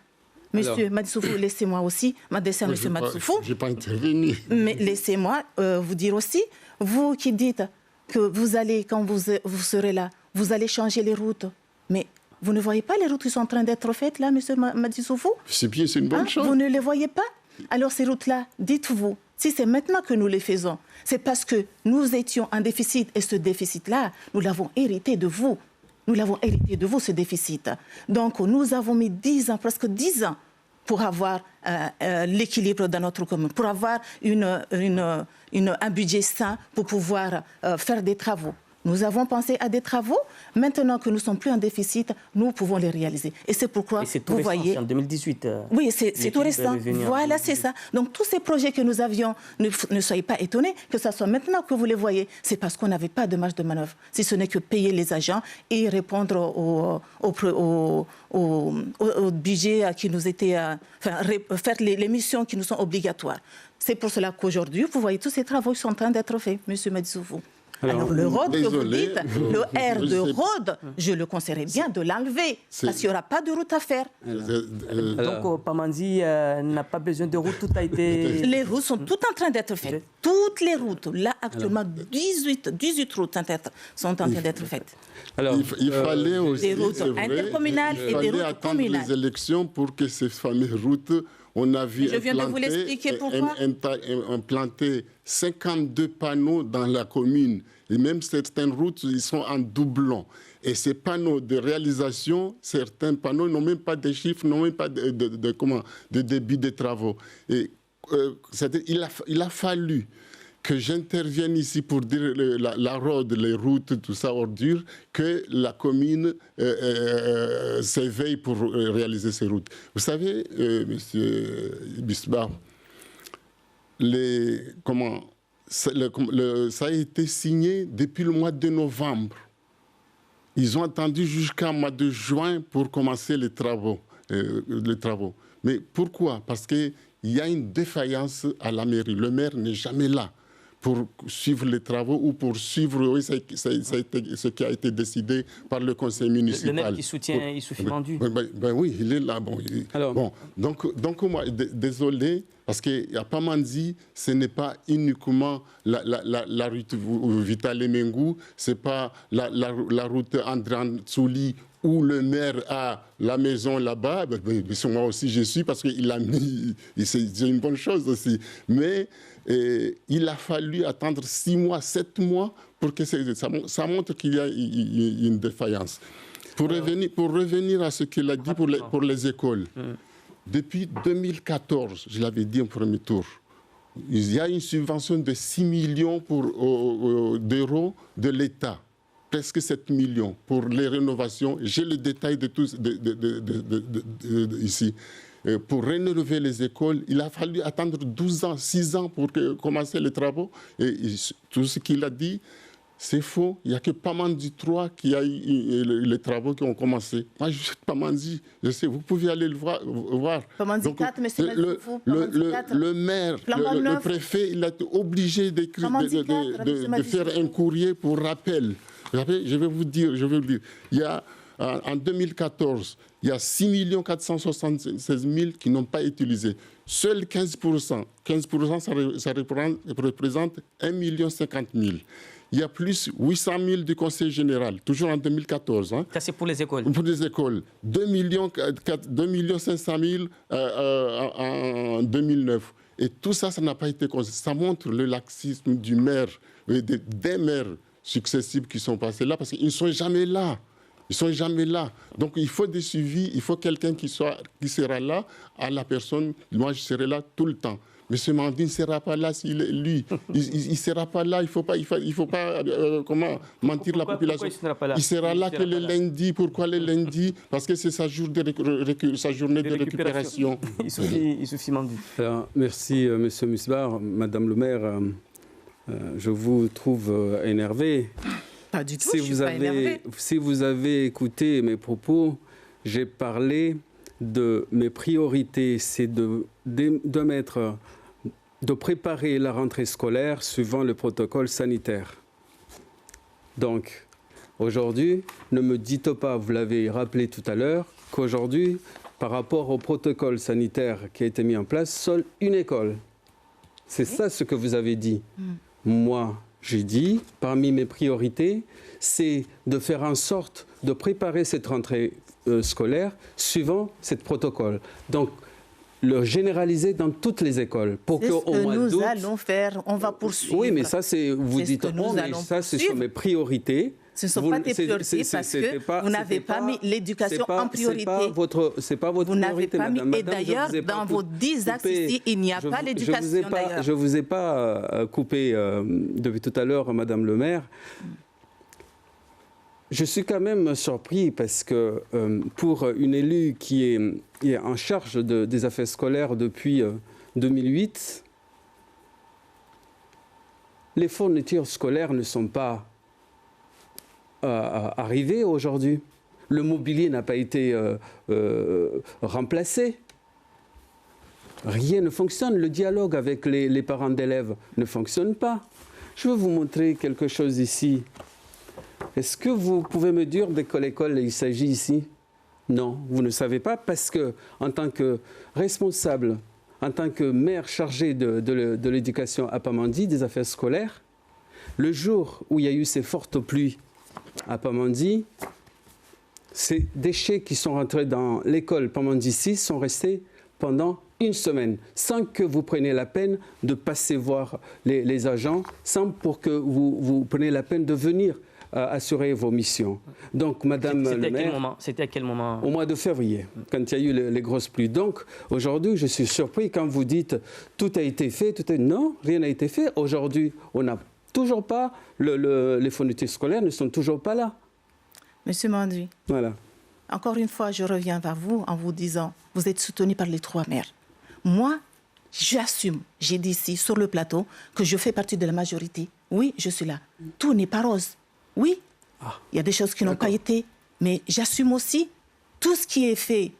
Monsieur Madissoufou, laissez-moi aussi m'adresser à Monsieur Madissoufou. Je n'ai pas intervenu. Mais laissez-moi vous dire aussi, vous qui dites que vous allez, quand vous serez là, vous allez changer les routes. Mais vous ne voyez pas les routes qui sont en train d'être faites là, Monsieur Madissoufou? C'est bien, c'est une bonne chose. Vous ne les voyez pas? Alors ces routes-là, dites-vous, si c'est maintenant que nous les faisons, c'est parce que nous étions en déficit et ce déficit-là, nous l'avons hérité de vous. Nous l'avons hérité de vous, ce déficit. Donc, nous avons mis 10 ans, presque 10 ans, pour avoir l'équilibre dans notre commune, pour avoir un budget sain, pour pouvoir faire des travaux. Nous avons pensé à des travaux. Maintenant que nous ne sommes plus en déficit, nous pouvons les réaliser. Et c'est pourquoi, vous voyez... en 2018. Oui, c'est tout récent. Voilà, c'est ça. Donc, tous ces projets que nous avions, ne soyez pas étonnés que ce soit maintenant que vous les voyez. C'est parce qu'on n'avait pas de marge de manœuvre. Si ce n'est que payer les agents et répondre au budget qui nous était... faire les missions qui nous sont obligatoires. C'est pour cela qu'aujourd'hui, vous voyez, tous ces travaux sont en train d'être faits, M. Madissoufou. Alors le road que vous dites, le R de road, je le conseillerais bien de l'enlever, parce qu'il n'y aura pas de route à faire. Donc Pamandzi n'a pas besoin de route, tout a été... Les routes sont toutes en train d'être faites. Toutes les routes, là actuellement 18 routes sont en train d'être faites. Alors, il fallait aussi, des routes intercommunales et des routes communales. Les élections pour que ces fameuses routes, on a vu implanter 52 panneaux dans la commune. Et même certaines routes, ils sont en doublon. Et ces panneaux de réalisation, certains panneaux n'ont même pas de chiffres, n'ont même pas de débit de travaux. Et il a fallu que j'intervienne ici pour dire la route, les routes, tout ça, ordures, que la commune s'éveille pour réaliser ces routes. Vous savez, Monsieur Bisbar, ça a été signé depuis le mois de novembre. Ils ont attendu jusqu'au mois de juin pour commencer les travaux. Mais pourquoi? Parce qu'il y a une défaillance à la mairie. Le maire n'est jamais là pour suivre les travaux ou pour suivre ce qui a été décidé par le conseil municipal. Le maire qui soutient Issoufou Mandu. Oui, il est là. Donc moi, désolé, parce qu'à Pamandzi, ce n'est pas uniquement la route Vitale Mengou, ce n'est pas la route Andran Tsouli où le maire a la maison là-bas. Moi aussi, je suis, parce qu'il a mis... C'est une bonne chose aussi. Mais il a fallu attendre 6 mois, 7 mois pour que ça montre qu'il y a une défaillance. Pour revenir à ce qu'il a dit pour les écoles, depuis 2014, je l'avais dit au premier tour, il y a une subvention de 6 millions d'euros de l'État. Presque 7 millions pour les rénovations. J'ai le détail de tout ici. Pour rénover les écoles, il a fallu attendre 12 ans, 6 ans pour commencer les travaux. Et tout ce qu'il a dit, c'est faux. Il n'y a que Pamandzi 3 qui a eu les travaux qui ont commencé. Moi, je suis de Pamandzi, je sais, vous pouvez aller le voir. Pamandzi 4, mais c'est le maire, le préfet, il a été obligé de faire un courrier pour rappel. Je vais vous dire, il y a, en 2014, il y a 6 476 000 qui n'ont pas utilisé. Seuls 15%. 15%, ça représente 1 50 000. Il y a plus 800 000 du Conseil général, toujours en 2014. Hein. Ça, c'est pour les écoles. Pour les écoles. 2 500 000 en 2009. Et tout ça, ça n'a pas été considéré. Ça montre le laxisme du maire, des maires successifs qui sont passés là, parce qu'ils ne sont jamais là. Ils ne sont jamais là. Donc, il faut des suivis, il faut quelqu'un qui sera là à la personne. Moi, je serai là tout le temps. M. Mandy ne sera pas là lui. Il ne sera pas là. Il ne faut pas mentir la population. Il sera là que le lundi. Pourquoi le lundi? Parce que c'est sa journée de récupération. Il suffit Mandy. Merci, M. Musbar. Madame le maire, je vous trouve énervé. Pas du tout, je suis pas énervée. Si vous avez écouté mes propos, j'ai parlé de mes priorités, c'est de préparer la rentrée scolaire suivant le protocole sanitaire. Donc, aujourd'hui, ne me dites pas, vous l'avez rappelé tout à l'heure, qu'aujourd'hui, par rapport au protocole sanitaire qui a été mis en place, seule une école. C'est ça ce que vous avez dit. Moi, j'ai dit, parmi mes priorités, c'est de faire en sorte de préparer cette rentrée scolaire suivant ce protocole. Donc, le généraliser dans toutes les écoles. C'est ce que nous allons faire, on va poursuivre. Oui, mais ça, vous dites, mais ça, ce sont mes priorités. Ce ne sont pas tes priorités parce que vous n'avez pas mis l'éducation en priorité. Ce n'est pas votre priorité, madame. Et d'ailleurs, dans vos 10 axes ici, il n'y a pas l'éducation. Je ne vous ai pas coupé depuis tout à l'heure, madame le maire. Je suis quand même surpris parce que pour une élue qui est en charge des affaires scolaires depuis 2008, les fournitures scolaires ne sont pas arrivées aujourd'hui. Le mobilier n'a pas été remplacé. Rien ne fonctionne. Le dialogue avec les parents d'élèves ne fonctionne pas. Je vais vous montrer quelque chose ici. Est-ce que vous pouvez me dire de quelle école il s'agit ici? Non, vous ne savez pas parce que, en tant que responsable, en tant que maire chargé de l'éducation à Pamandzi, des affaires scolaires, le jour où il y a eu ces fortes pluies à Pamandzi, ces déchets qui sont rentrés dans l'école Pamandzi 6 sont restés pendant une semaine, sans que vous preniez la peine de passer voir les agents, sans pour que vous preniez la peine de venir assurer vos missions. Donc, madame le maire... C'était à quel moment? Au mois de février, quand il y a eu les grosses pluies. Donc, aujourd'hui, je suis surpris quand vous dites tout a été fait. Non, rien n'a été fait. Aujourd'hui, on n'a toujours pas... les fournitures scolaires ne sont toujours pas là. Monsieur Manduy, voilà. Encore une fois, je reviens vers vous en vous disant, vous êtes soutenu par les 3 maires. Moi, j'assume, j'ai dit ici, sur le plateau, que je fais partie de la majorité. Oui, je suis là. Tout n'est pas rose. Oui, il y a des choses qui n'ont pas été, mais j'assume aussi tout ce qui est fait.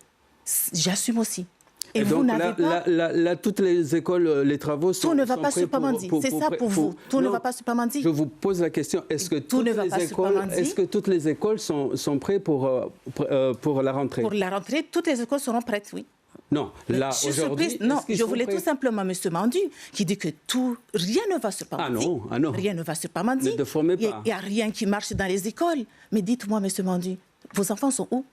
J'assume aussi. Et vous n'avez pas... Là, toutes les écoles, les travaux sont... Tout ne va pas sur Pamandzi. C'est ça pour vous. Tout ne va pas sur Pamandzi. Je vous pose la question, est-ce que toutes les écoles sont prêtes pour la rentrée? Pour la rentrée, toutes les écoles seront prêtes, oui. Non, là, aujourd'hui... Non, je voulais tout simplement M. Manduy qui dit que rien ne va sur Pamandzi. Ah non. Rien ne va sur Pamandzi. Ne déformez pas. Il n'y a rien qui marche dans les écoles. Mais dites-moi, M. Manduy, vos enfants sont où?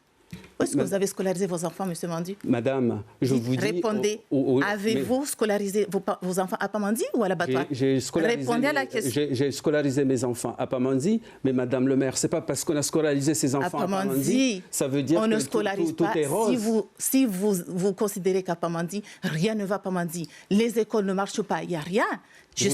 Où est-ce que vous avez scolarisé vos enfants, M. Manduy? Madame, je vous dis... Répondez. Avez-vous scolarisé vos enfants à Pamandzi ou à l'abattoir? Répondez à la question. J'ai scolarisé mes enfants à Pamandzi, mais Madame le maire, c'est pas parce qu'on a scolarisé ses enfants à Pamandzi, ça veut dire on ne que scolarise tout pas. est rose. Si vous considérez qu'à Pamandzi, rien ne va à Pamandzi, les écoles ne marchent pas, il n'y a rien. Je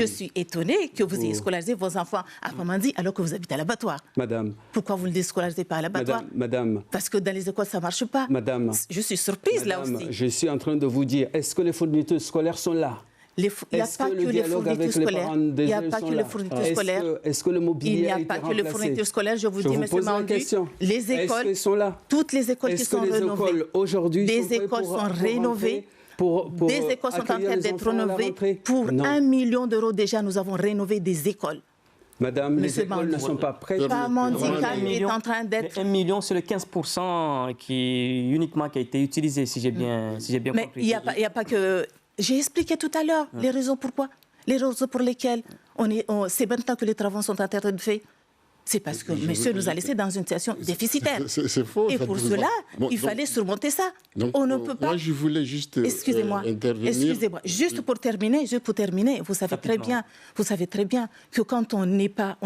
suis étonnée que vous ayez scolarisé vos enfants à Pamandzi alors que vous habitez à l'abattoir. Madame. Pourquoi vous ne les scolarisez pas à l'abattoir? Madame. Parce que dans les écoles, ça ne marche pas. Madame. Je suis surprise là aussi. Je suis en train de vous dire, est-ce que les fournitures scolaires sont là? Il n'y a pas que les fournitures scolaires. Il n'y a pas que les fournitures scolaires. Est-ce que le mobilier a été remplacé? Il n'y a pas que les fournitures scolaires. Je vous dis, M. Manduy, les écoles, est-ce sont là? Toutes les écoles qui sont rénovées. Les écoles sont rénovées. Des écoles sont en train d'être rénovées. Pour 1 million d'euros déjà, nous avons rénové des écoles. Madame, les écoles ne sont pas prêtes. Pamandzi est en train d'être... 1 million, c'est le 15% qui a été utilisé, si j'ai bien compris. Mais il n'y a pas que... J'ai expliqué tout à l'heure les raisons pourquoi. Les raisons pour lesquelles c'est maintenant que les travaux sont en train de faire. C'est parce que monsieur nous a laissés dans une situation déficitaire. C'est faux. Et pour cela, il fallait surmonter ça. Donc, on ne peut pas... Moi, je voulais juste intervenir. Excusez-moi. Juste pour terminer, vous savez très bien que quand on n'est pas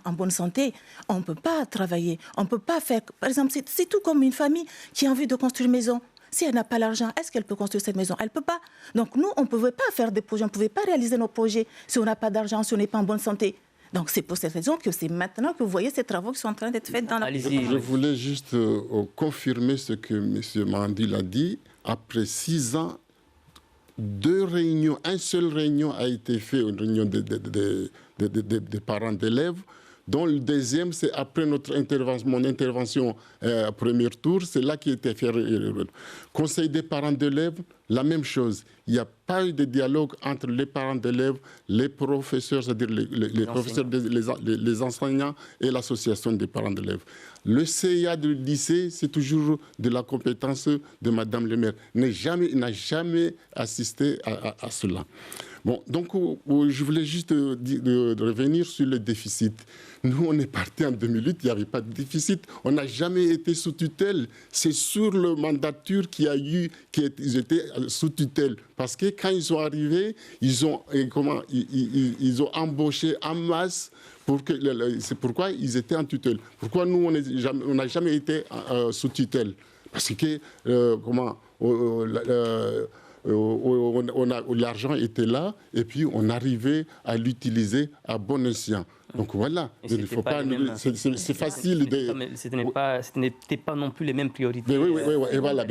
en bonne santé, on ne peut pas travailler. On ne peut pas faire... Par exemple, c'est tout comme une famille qui a envie de construire une maison. Si elle n'a pas l'argent, est-ce qu'elle peut construire cette maison? Elle ne peut pas. Donc nous, on ne pouvait pas faire des projets, on ne pouvait pas réaliser nos projets si on n'a pas d'argent, si on n'est pas en bonne santé. Donc c'est pour cette raison que c'est maintenant que vous voyez ces travaux qui sont en train d'être faits dans la... Je voulais juste confirmer ce que M. Manduy l'a dit. Après 6 ans, 2 réunions, une seule réunion a été faite, une réunion des parents d'élèves. dont le deuxième, c'est après mon intervention premier tour, c'est là qu'il était fait. Conseil des parents d'élèves, la même chose. Il n'y a pas eu de dialogue entre les parents d'élèves, les professeurs, c'est-à-dire les professeurs, les enseignants et l'association des parents d'élèves. Le CIA du lycée, c'est toujours de la compétence de Madame le maire. N'a jamais assisté à cela. Bon, donc je voulais juste de revenir sur le déficit. Nous, on est parti en 2008, il n'y avait pas de déficit. On n'a jamais été sous tutelle. C'est sur le mandature qu'il y a eu qu'ils étaient sous tutelle. Parce que quand ils sont arrivés, ils ont embauché en masse. C'est pourquoi ils étaient en tutelle. Pourquoi nous, on n'a jamais été sous tutelle? Parce que l'argent était là et puis on arrivait à l'utiliser à bon escient. Donc voilà, il faut pas. C'est facile de. Ce n'était pas non plus les mêmes priorités. Oui, et voilà.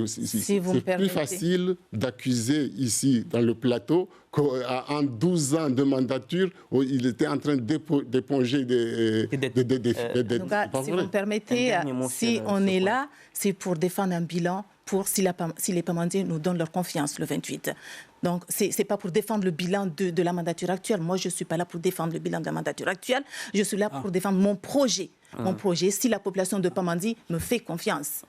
C'est plus facile d'accuser ici dans le plateau qu'en 12 ans de mandature, où il était en train d'éponger des dettes. Si vous me permettez, si on est là, c'est pour défendre un bilan. Si les Pamandiens nous donnent leur confiance le 28. Donc, ce n'est pas pour défendre le bilan de la mandature actuelle. Moi, je ne suis pas là pour défendre le bilan de la mandature actuelle. Je suis là pour défendre mon projet. Mon projet, si la population de Pamandzi me fait confiance.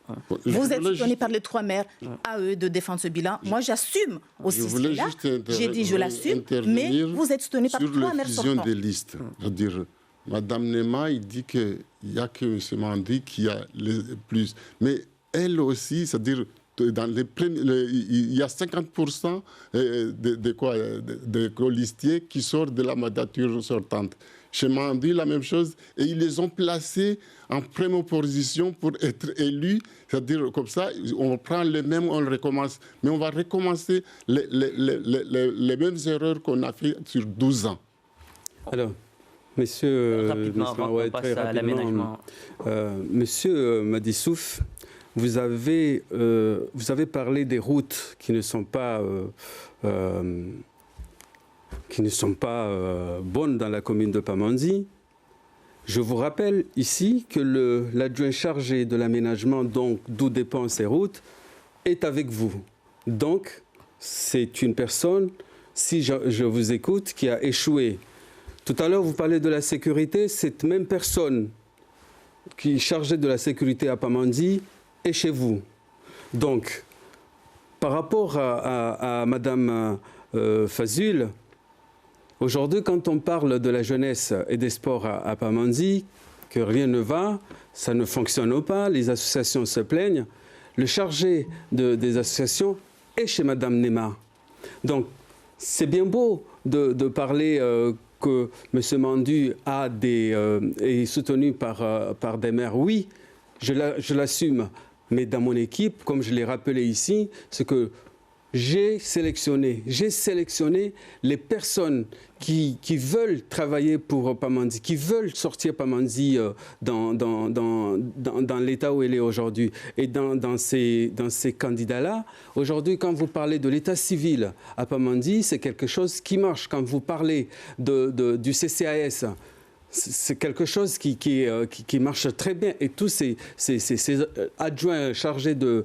Vous êtes soutenu par les 3 maires, à eux de défendre ce bilan. Moi, j'assume aussi cela. J'ai dit, je l'assume, mais vous êtes soutenu par 3 maires sortants. Sur la fusion des listes, c'est-à-dire, Mme Nema, il dit qu'il n'y a que M. Mandi qui a le plus. Mais elle aussi, c'est-à-dire, il y a 50% de colistiers qui sortent de la mandature sortante. Chez Mandi, la même chose. Et ils les ont placés en première position pour être élus. C'est-à-dire, comme ça, on prend les mêmes, on recommence. Mais on va recommencer les mêmes erreurs qu'on a fait sur 12 ans. Alors, Monsieur Madissouf, vous avez parlé des routes qui ne sont pas bonnes dans la commune de Pamandzi. Je vous rappelle ici que l'adjoint chargé de l'aménagement, d'où dépendent ces routes, est avec vous. Donc, c'est une personne, si je vous écoute, qui a échoué. Tout à l'heure, vous parlez de la sécurité. Cette même personne qui est chargée de la sécurité à Pamandzi est chez vous. Donc, par rapport à Madame Fazul, aujourd'hui, quand on parle de la jeunesse et des sports à Pamandzi, que rien ne va, ça ne fonctionne pas, les associations se plaignent, le chargé des associations est chez Madame Nema. Donc, c'est bien beau de parler que M. Mandu est soutenu par des maires. Oui, je l'assume. Mais dans mon équipe, comme je l'ai rappelé ici, c'est que j'ai sélectionné les personnes qui veulent travailler pour Pamandzi, qui veulent sortir Pamandzi dans l'état où elle est aujourd'hui. Et dans ces candidats-là, aujourd'hui, quand vous parlez de l'état civil à Pamandzi, c'est quelque chose qui marche. Quand vous parlez du CCAS, c'est quelque chose qui marche très bien. Et tous ces adjoints chargés de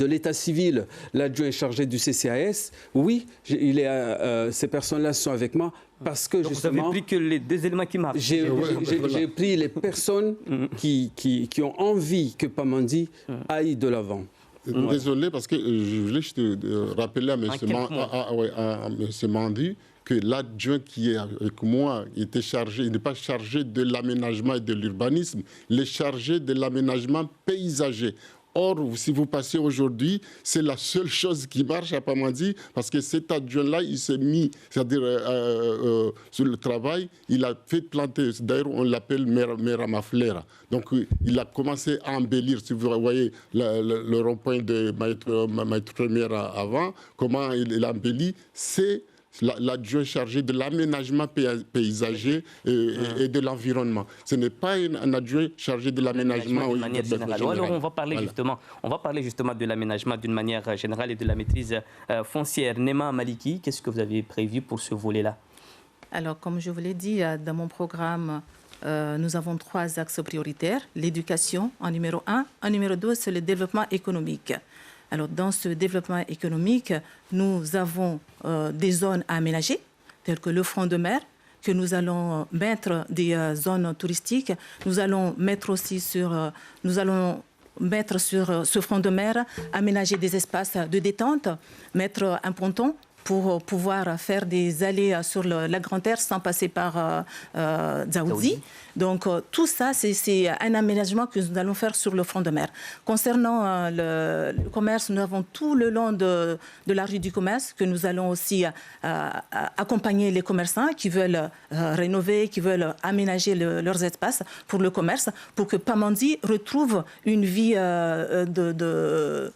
l'état civil, l'adjoint chargé du CCAS, oui, ces personnes-là sont avec moi parce que donc justement... Vous avez pris que les 2 éléments qui marchent. J'ai pris les personnes qui ont envie que Pamandzi aille de l'avant. Désolé, parce que je voulais juste rappeler à M. Mandu que l'adjoint qui est avec moi il n'est pas chargé de l'aménagement et de l'urbanisme, il est chargé de l'aménagement paysager. Or, si vous passez aujourd'hui, c'est la seule chose qui marche à Pamandzi, parce que cet adjoint-là, il s'est mis, c'est-à-dire sur le travail, il a fait planter, d'ailleurs on l'appelle Meramaflera. Donc il a commencé à embellir, si vous voyez le rond-point de Maître Première avant, comment il embellit, c'est l'adjoint chargé de l'aménagement paysager et de l'environnement. Ce n'est pas un adjoint chargé de l'aménagement. De manière générale. Alors on va parler justement de l'aménagement d'une manière générale et de la maîtrise foncière. Nema Maliki, qu'est-ce que vous avez prévu pour ce volet-là? Alors, comme je vous l'ai dit, dans mon programme, nous avons 3 axes prioritaires. L'éducation en numéro 1. En numéro 2, c'est le développement économique. Alors, dans ce développement économique, nous avons des zones à aménager, telles que le front de mer, que nous allons mettre des zones touristiques. Nous allons mettre sur ce front de mer, aménager des espaces de détente, mettre un ponton pour pouvoir faire des allées sur la Grande Terre sans passer par Dzaoudzi. Donc, tout ça, c'est un aménagement que nous allons faire sur le front de mer. Concernant le commerce, nous avons tout le long de la rue du commerce que nous allons aussi accompagner les commerçants qui veulent rénover, qui veulent aménager leurs espaces pour le commerce, pour que Pamandzi retrouve une vie de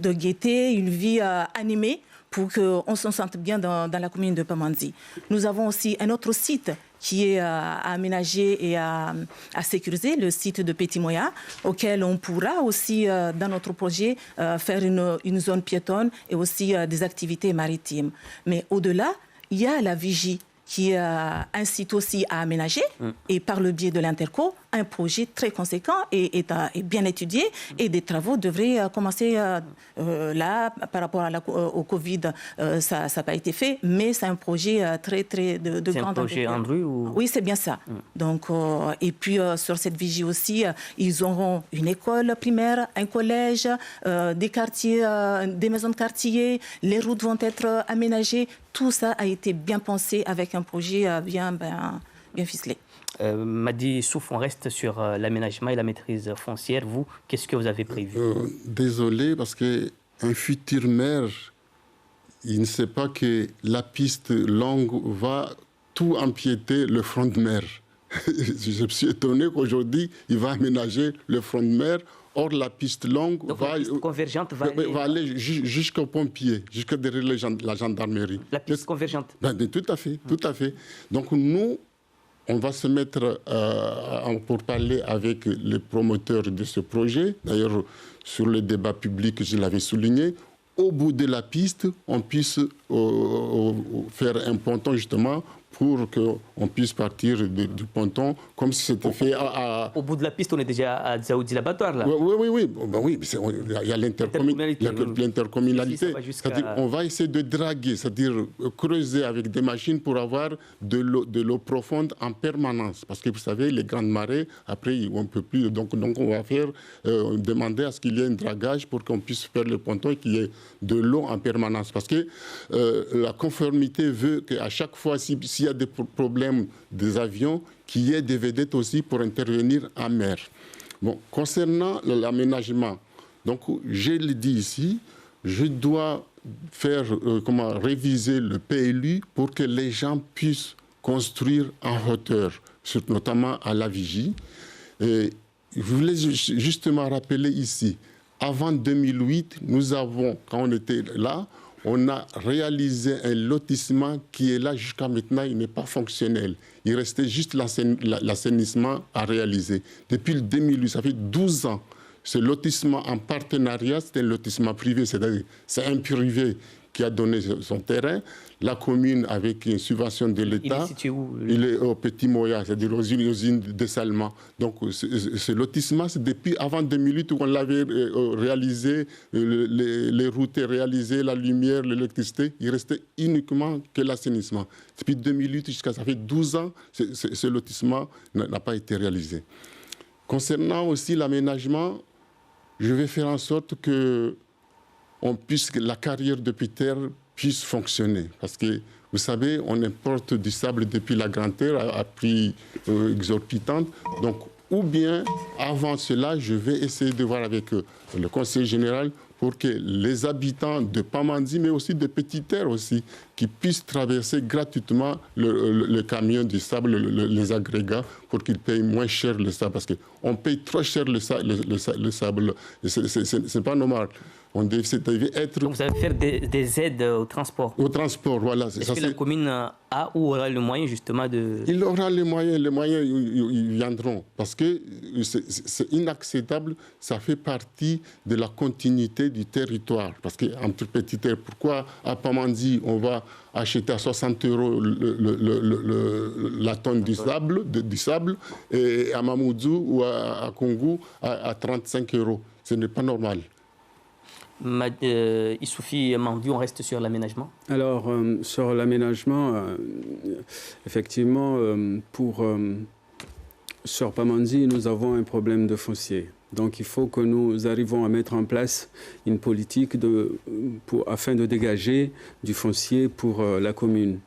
gaieté, une vie animée, pour qu'on se sente bien dans la commune de Pamandzi. Nous avons aussi un autre site qui est à aménager et à sécuriser, le site de Petit Moya, auquel on pourra aussi, dans notre projet, faire une zone piétonne et aussi des activités maritimes. Mais au-delà, il y a la vigie, qui est un site aussi à aménager, et par le biais de l'Interco, un projet très conséquent et bien étudié, et des travaux devraient commencer là, par rapport au Covid, ça n'a pas été fait, mais c'est un projet très de grande... C'est un projet en rue ou... Oui, c'est bien ça. Donc, et puis sur cette vigie aussi, ils auront une école primaire, un collège, des quartiers, des maisons de quartier, les routes vont être aménagées. Tout ça a été bien pensé avec un projet bien ficelé. Madi Souf, on reste sur l'aménagement et la maîtrise foncière. Vous, qu'est-ce que vous avez prévu? Désolé, parce qu'un futur maire, il ne sait pas que la piste longue va tout empiéter le front de mer. Je suis étonné qu'aujourd'hui, il va aménager le front de mer. Or, la piste longue convergente va aller jusqu'aux pompiers, jusqu'à derrière la gendarmerie. La piste convergente. Tout à fait, tout à fait. Donc, nous, on va se mettre pour parler avec les promoteurs de ce projet. D'ailleurs, sur le débat public, je l'avais souligné. Au bout de la piste, on puisse faire un ponton, justement, pour qu'on puisse partir du ponton, comme si c'était fait Au bout de la piste, on est déjà à Dzaoudzi, l'abattoir, là. Oui. Il y a l'intercommunalité. C'est-à-dire on va essayer de draguer, c'est-à-dire creuser avec des machines pour avoir de l'eau profonde en permanence. Parce que vous savez, les grandes marées, après, on ne peut plus. Donc on va demander à ce qu'il y ait un dragage pour qu'on puisse faire le ponton et qu'il y ait de l'eau en permanence. Parce que la conformité veut qu'à chaque fois, s'il y a des problèmes des avions, qu'il y ait des vedettes aussi pour intervenir en mer. Bon, concernant l'aménagement, donc je le dis ici, je dois faire réviser le PLU pour que les gens puissent construire en hauteur, notamment à la vigie. Et je voulais justement rappeler ici, avant 2008, nous avons, quand on était là, on a réalisé un lotissement qui est là jusqu'à maintenant, il n'est pas fonctionnel. Il restait juste l'assainissement à réaliser. Depuis le 2008, ça fait 12 ans. Ce lotissement en partenariat, c'est un lotissement privé, c'est-à-dire c'est un privé qui a donné son terrain. La commune, avec une subvention de l'État, il est situé où? Il est au Petit Moya, c'est-à-dire aux usines de dessalement. Donc ce lotissement, c'est depuis avant 2008 où on l'avait réalisé, les routes réalisées, la lumière, l'électricité. Il restait uniquement que l'assainissement. Depuis 2008 jusqu'à ça fait 12 ans, ce lotissement n'a pas été réalisé. Concernant aussi l'aménagement, je vais faire en sorte que la carrière de Peter puisse fonctionner. Parce que, vous savez, on importe du sable depuis la Grande Terre à prix exorbitant. Donc, ou bien, avant cela, je vais essayer de voir avec le conseil général pour que les habitants de Pamandzi, mais aussi de Petite Terre aussi, qui puissent traverser gratuitement le camion du sable, les agrégats, pour qu'ils payent moins cher le sable. Parce qu'on paye trop cher le sable. C'est pas normal. Ça devait être... Donc vous allez faire des aides au transport. Au transport, voilà. Est-ce que la commune a ou aura le moyen justement de... Il aura les moyens ils viendront. Parce que c'est inacceptable, ça fait partie de la continuité du territoire. Parce qu'entre petits terres, pourquoi à Pamandzi, on va acheter à 60 € la tonne du sable, et à Mamoudzou ou à Congo à 35 €. Ce n'est pas normal. Issoufi Mandi, on reste sur l'aménagement. Alors, sur l'aménagement, effectivement, sur Pamandzi, nous avons un problème de foncier. Donc, il faut que nous arrivions à mettre en place une politique afin de dégager du foncier pour la commune.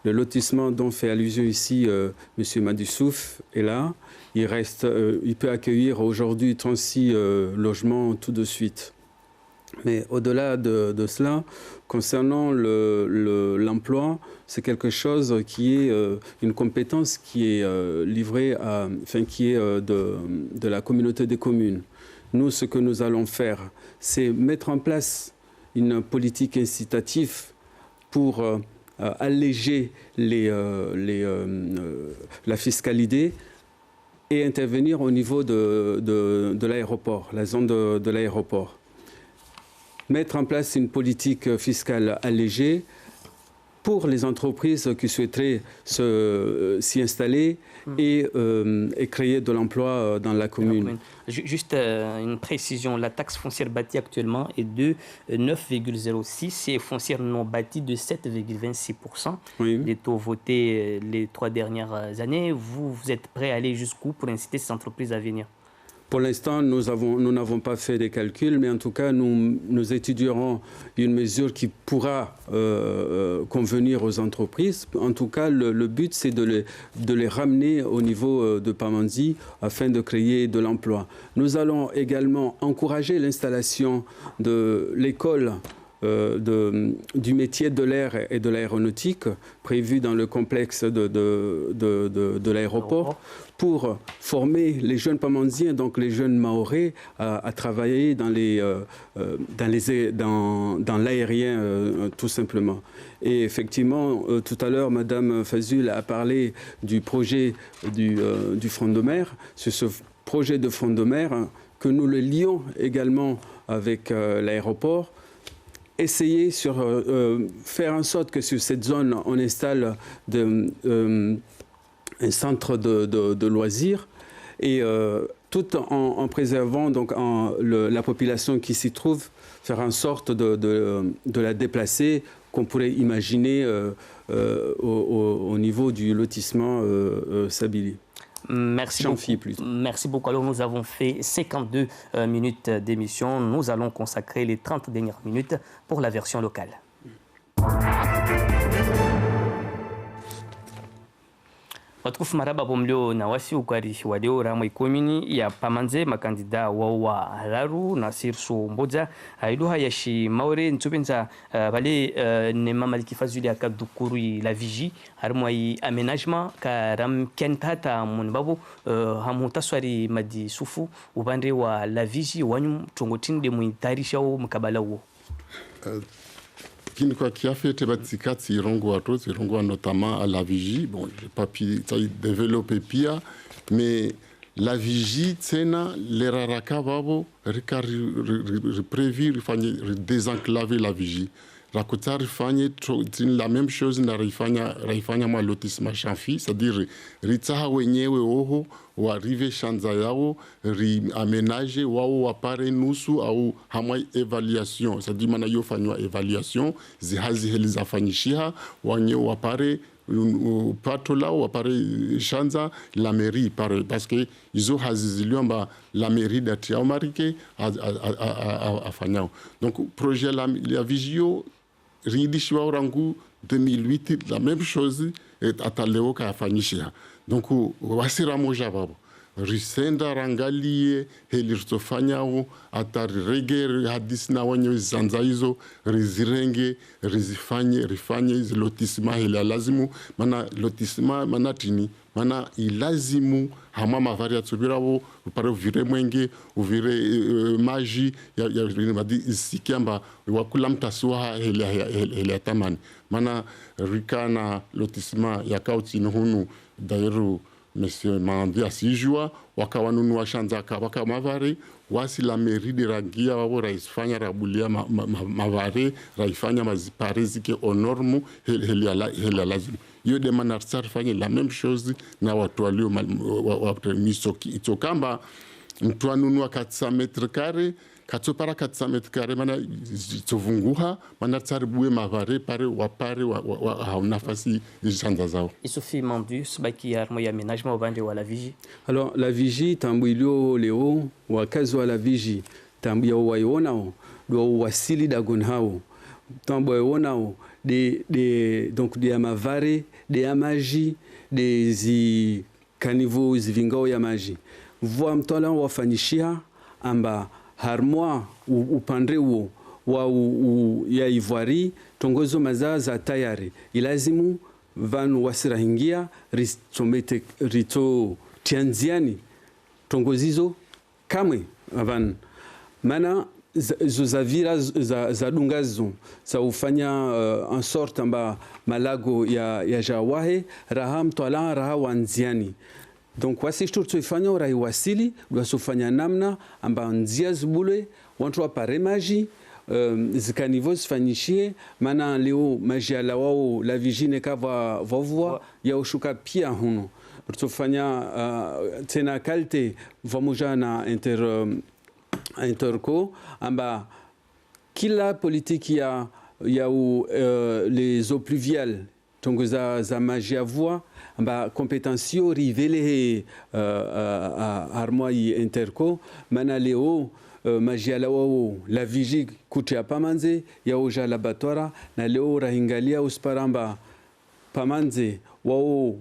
Le lotissement dont fait allusion ici M. Madissouf est là. Il peut accueillir aujourd'hui 36 logements tout de suite. Mais au-delà de cela, concernant l'emploi, c'est quelque chose qui est une compétence qui est livrée qui est de la communauté des communes. Nous, ce que nous allons faire, c'est mettre en place une politique incitative pour alléger la fiscalité et intervenir au niveau de l'aéroport, la zone de l'aéroport. Mettre en place une politique fiscale allégée pour les entreprises qui souhaiteraient s'y installer et créer de l'emploi dans la commune. Juste une précision, la taxe foncière bâtie actuellement est de 9,06 et foncière non bâtie de 7,26%. Oui. Les taux votés les 3 dernières années. Vous êtes prêt à aller jusqu'où pour inciter ces entreprises à venir ? Pour l'instant, nous n'avons pas fait des calculs, mais en tout cas, nous étudierons une mesure qui pourra convenir aux entreprises. En tout cas, le but, c'est de les ramener au niveau de Pamandzi afin de créer de l'emploi. Nous allons également encourager l'installation de l'école du métier de l'air et de l'aéronautique prévu dans le complexe de l'aéroport pour former les jeunes Pamandiens, donc les jeunes Mahorais, à travailler dans l'aérien tout simplement. Et effectivement, tout à l'heure, Madame Fazul a parlé du projet du front de mer. C'est ce projet de front de mer que nous le lions également avec l'aéroport. Essayer faire en sorte que sur cette zone, on installe un centre de loisirs et tout en préservant donc, la population qui s'y trouve, faire en sorte de la déplacer, qu'on pourrait imaginer au niveau du lotissement Sabili. Merci beaucoup. Alors, nous avons fait 52 minutes d'émission. Nous allons consacrer les 30 dernières minutes pour la version locale. Watukufu maraba bomleo na wasi ukwarishi wadeo ramo ikomini ya Pamanze makandida wawa hararu Nasir Somboja aiduha yashi maure ntubenza bale ne mamaliki fazuli akadukuru la vigie harmo ai aménagement karam kentata munbabo hamutaswari madi sufu ubande wa la vigie wanyu tongotinde muitarisha au mkabala wo qui a fait Tebatikati Irongo notamment à la vigie. Bon, je n'ai pas pu développer pire, mais la vigie, c'est les raraka babo, prévu, désenclaver la vigie. Rakota la même chose na raifanya ma lotissement chafi, c'est-à-dire ritsaha wenyewe oho ou arriver shanza yao ri aménager wao wapare nusu au hamai évaluation, c'est-à-dire mana yo fanywa évaluation zihazi heliza fanyishiha wanye wapare patola wapare shanza la mairie parce que izo haziziliomba la mairie d'Atia Marike a fanyao. Donc projet la vigio Ridishwa Orangu 2008, la même chose est à Taleo Kafanyishia. Donc, Wasira Mojababo. Risenda Rangalie, Helirtofanyao, Atar Rege, Hadis Nawanyo Zanzaizo, Rizirenge, Rizifanye, Rifanye, Lotissement, Helalazimu, Mana Lotissement, Manatini, maana ilazimu hama mavari yatsubiravo upare uvire mwenge uvire maji sikiamba wakula mtasuha hele yatamani maana rikana lotisma yakautini hunu dairu Monsieur Mandi asijua wakawanunua shanzaka waka mavari wasi la mairie de rangia wao raisfanya rabulia mavari raifanya mazipare zike onormu heli lazima yo de manartsar fanya la même chose na watu walio misoki itokamba mtu anunua 400 metres carrés katsopara 400 metres carrés mana tsovunguha mana tsaribue mavare pare wapare wa haunafasi zishanza zao Isofi Mandu subaki ya armo ya aménagement au bande wala vigie. Alors la vigie tambuilio leo wakazi wa la vigie tambia waionao do wasili dagonhao tambo waionao donc de amavare de amaji de zi kanivo zivingao ya maji voa mtola wafanyishia amba harmoa upande huo wa ya ivoiri tongozo mazaa za tayari ilazimu vanu wasirahingia ristomete rito tianziani tongozizo kamwe van mana zozavira za dungazo za ufanya en sorte amba malago ya jawahe raha mtola raha wanziani. Donc wasi shturtu ifanya urai wasili wasufanya namna amba nzia zubule wantu wapare maji zikanivo zifanyishie mana leo maji ala wao la vigine kava vovua ya ushuka pia huno tufanya tena kalte vamuja na interco amba kila politiki ya les eaux pluviales tongo za maji ya voa amba kompetensio rivele armoi interco mana leo maji ala wao la vigi kutia pamanze ya uja laboratoire na leo rahingalia usparamba pamanze wao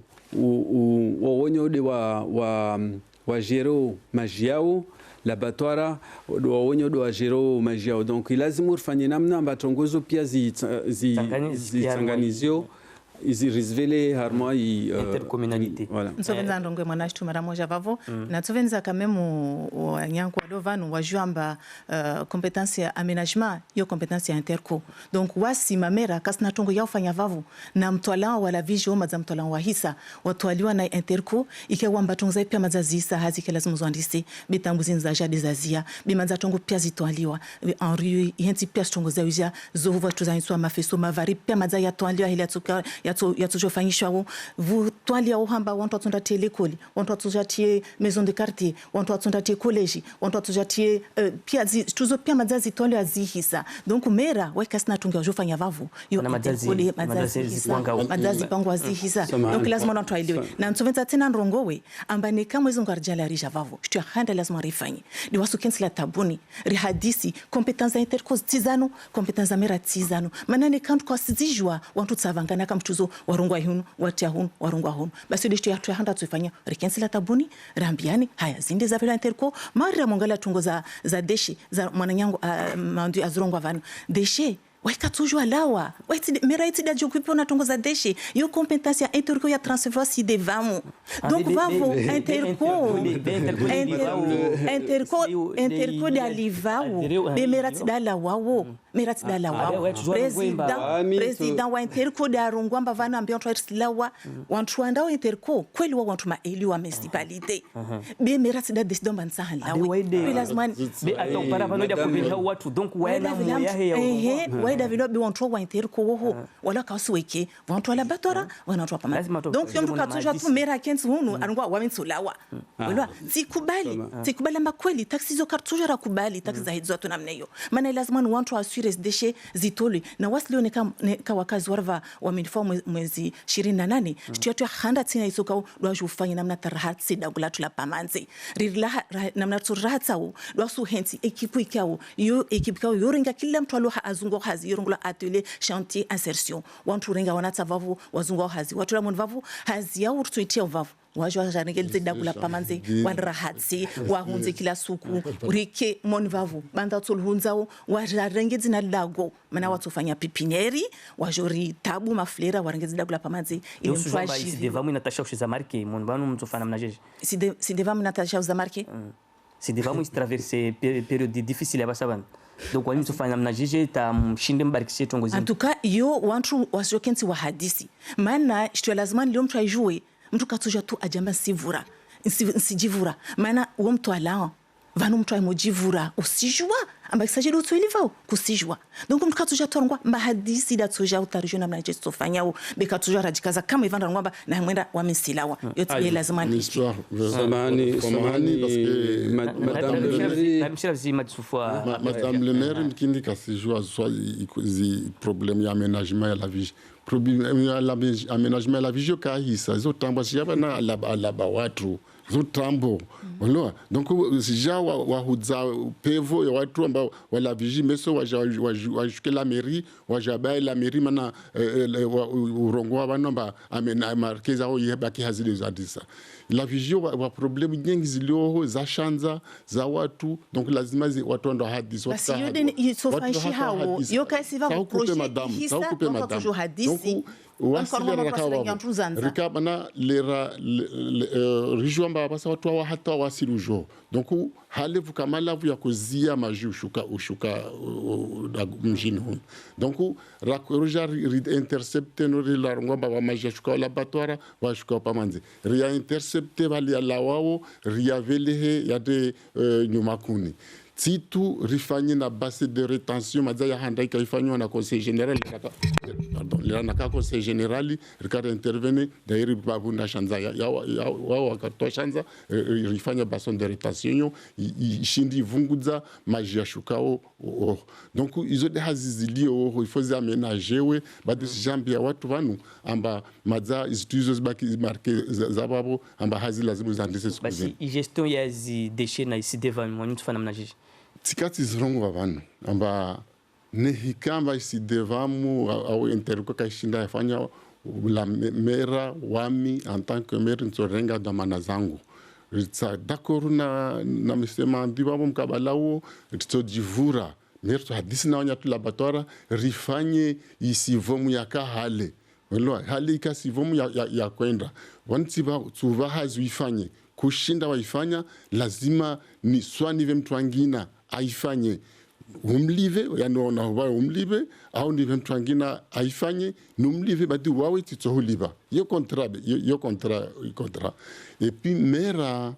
wonyo de wa jero maji yao laboratoire wonyo do wa jero maji yao donc lazima ufanye namna batongozo pia zitsanganizio izi risvele harmoa intercommunalité voilà nsovenza ndongwe mwana chitu mara moja vavo na tsovenza kamemu wanyanku wadovanu wajuamba compétence ya aménagement yo compétence ya interco donc wasi mamera kasna tongo ya ufanya vavo na mtwala wala vijio maza mtwala wa hisa watwaliwa na interco ike wamba tongo pia mazazisa hazi ke lazima zondisi bitambuzi za jadi zazia bimanza tongo pia zitwaliwa en rue yenti pia tongo za uja zova tuzaniswa mafeso mavari pia maza ya twaliwa ile tuka yatujofanyishwa vu twalia uhamba wantu atundatie l'école wantu atujatie maison de quartier wantu atundatie college wantu atujatie pia tuzo pia mazazi twalia zihisa donc mera wekasna tunga jofanya vavu yo mazazi pangwa zihisa donc lazima wantu aelewe na nsoventa tena ndrongowe ambane kama hizo ngarjala rija vavu shtu handa lazima rifanye ni wasu kensila tabuni rihadisi competence intercos tizano competence mera tizano manane kantu kwa sizijwa wantu tsavangana kama tuzo warungwa hunu watia hunu warungwa hunu basi dishtu ya handa tufanya rekensila tabuni rambiani haya zinde za vila interco mara mongala tungo za deshi za mwananyangu mandu azurongwa vanu deshi waika toujours lawa waiti meraiti da jokupo na tongo za deshi yo compétence ya interco ya transference de vamo donc vavo interco de alivao be merati da lawawo merati da lawawo president wa interco da rongwamba vana ambion twa lawa wantu andao interco kweli wa wantu maeli wa municipalité be merati da décision bansa lawa lazima be atopara vano ya kubenha watu donc waena moya he David bi wantu wa interco wo wala kasweke wantu la batora wana tu pama donc yondu katujwa tu mera kenzi hunu arungwa wa mitsulawa wala sikubali amba kweli taxi zo kartuja rakubali taxi za hizo tu namneyo maana lazima ni wantu asure deshe zitole na wasilio ka wakazi warva wa uniform mwezi 28 shtiatu handa tina isoka do ajufanya namna tarahat sida gulatu la pamanzi rirla namna turahatao do su henti ekipu ikao yo ekipu ikao yoringa kila mtu aloha azungo hazi irungula atelier chantier insertion wantu renga wanatsa vavu wazungu hazi watu la mon vavu hazi ya urtuitia vavu wajwa jarengelize dagula pamanze wanrahatsi wahunze kila suku rike mon vavu banda tsulhunzao wajarengezi na lago mana watufanya pipinieri wajori tabu maflera warengezi dagula pamanze ile mtwaji si devamu inatasha ushiza marke mon banu mtufana mnajeje si devamu inatasha ushiza marke si devamu traverser période difficile ya basaban donc wani mtufana mnajeje ta mshinde mbarikishe tongozi en tout cas yo wantu wasiokensi wa hadisi maana shtu lazima leo mtu ajue mtu katuja tu ajamba sivura nsijivura maana uo mtu alao vanu mtu aimojivura usijua amba kisajili utuelivao kusijua donc mtu katuja torongwa mahadisi da tuja utarjuna mna jesto fanyao beka tuja radikaza kama ivanda ngwamba na mwenda wa misilawa yote lazima ni samani madame le maire mkindi kasijua soit zi problème ya aménagement ya la vie problème ya aménagement ya la vie kahisa zo tamba siaba na alaba watu zutambo unaona donc sija wahuza pevo ya watu ambao wala viji meso wajuke la mairie wajabai la mairie mana urongo abantu amba markeza ho yebaki hazile zadisa la vijio wa problem nyingi zilioho za shanza za watu donc lazima watu ndo hadisi watu yode isofanshi hao yoka siva ku projet hisa donc hadisi rikabana lera rijua mba basa watu wa hata wasilujo donc hale vukamala vu ya kuzia maju ushuka mjini huu donc rakoja intercepte no la ngomba wa maji shuka laboratoire wa shuka pamanzi ria intercepte bali ala wao ria velehe ya de nyumakuni Titu rifanye na base de rétention madza ya handaika ifanywa na conseil général na conseil général rikata intervenir d'ailleurs babu na shanza ya wao wakatoa shanza rifanya base de rétention ishindi vunguza maji yashukao donc izo de hazizilio il faut aménager bado jambia watu vanu amba madza izituzo zibaki marke zababo amba hazi lazima zandise siku basi gestion ya zi déchets na isi devant moi mtufana mnajeje tikati zirongo vavanu amba nehikamba isi devamu au interko kashinda yafanya la mera wami en tant que maire nsorenga damana zangu ritsa d'accord na misema ndibabo mkabalao ritodivura maire to hadisi na wanya tu laboratoire rifanye isi vomu yakahale wala hali ikasi vomu ya kwenda wantiba tuva hazuifanye kushinda waifanya lazima ni swani vemtwangina aifanye umlive yani wanaoba umlive au ni vemtwangina aifanye numlive badi wawe titohuliba yo contrat et puis mera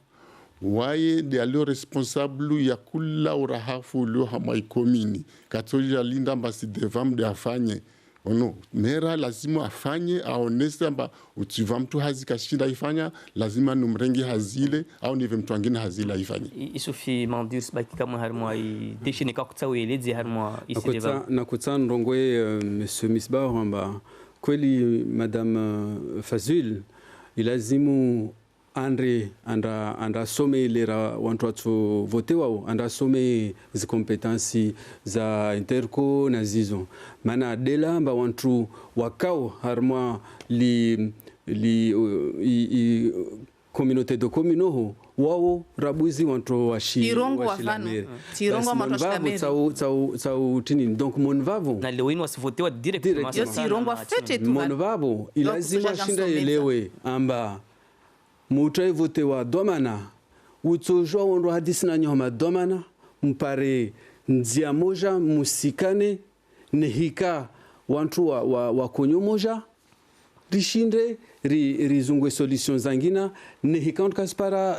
waye de alio responsable ya kula urahafu lo hamai komini katoja linda mbasi devam de afanye ono mera lazima afanye aonese amba utiva mtu hazi kashinda ifanya lazima numrengi hazile au nive mtu wengine hazile ifanye isufi mandus baki kama harmo ai deshine ka kutsawe lezi harmo isideva na kutsan ndongwe monsieur Misbah amba kweli madame Fazil ilazimu andre anda some lera wantu watu vote wao anda some zi kompetensi za interco na zizo mana dela mba wantu wakao harma li communauté de communoho wao rabuzi wantu washi tirongo wafano tirongo matashkameri tsau tini donc mon vavo na lewin wasivote wa direct yo tirongo afete tu mon vavo ilazima shinda elewe amba mutai vote wa domana utsojwa wondo hadisi na nyoma domana mpare nzia moja musikane nehika wantu wa konyo moja rishinde rizungwe solution zangina nehika onkaspara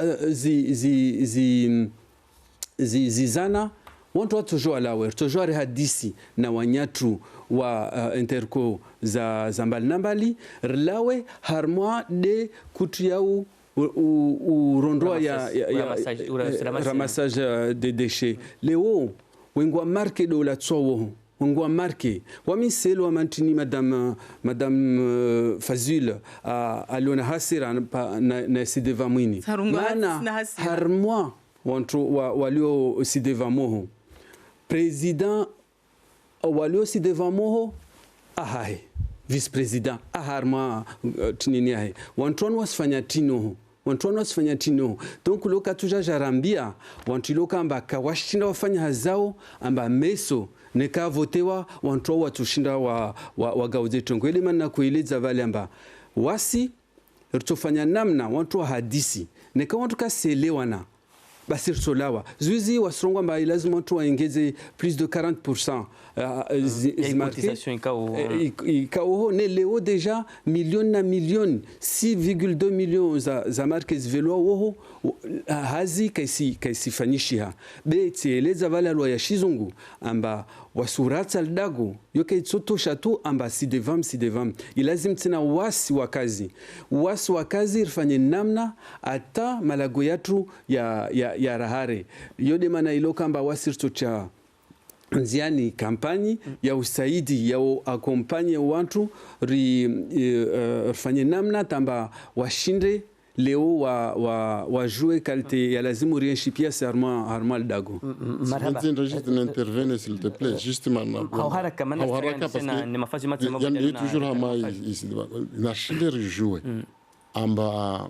zana wantu watojwa lawe tojwa hadisi na wanyatu wa interco za zambali nambali lawe harmwa de kutriau urondoa ya ramassage des déchets leo wengwa marke do la tsowo wengwa marke wamiselo wa mantini madame Fazil aliona hasira na sideva mwini maana harmwa wantu walio sideva moho president walio si devant moho ahai vice president aharma tinini ahe wantron wasfanya tino donc loka tuja jarambia wantu loka amba kawashinda wafanya hazao amba meso neka votewa wantu watushinda wa gauze tongo ile maana kueleza vale amba wasi rutofanya namna wantu hadisi neka wantu kaselewana basi rutolawa zuizi wasrongo amba lazima wantu waengeze plus de 40% ikaoho ne leo deja million 6,2 millions za marques veloa woho hazi kaisi fanyishiha be tieleza vala lwa ya shizungu amba wasuratsa ldago yoke itsotosha tu amba si devam ilazim tena wasi wakazi rifanye namna ata malago yatu ya rahare yode mana iloka amba wasi ritocha nziani kampanyi ya usaidi ya akompanye watu rifanye namna tamba washinde leo wajue kalite ya lazimu rienshipia se arma dago. Marhaba. Juste d'intervenir s'il te plaît, justement. Haraka parce que il y a toujours hama ici na shinde rejouer amba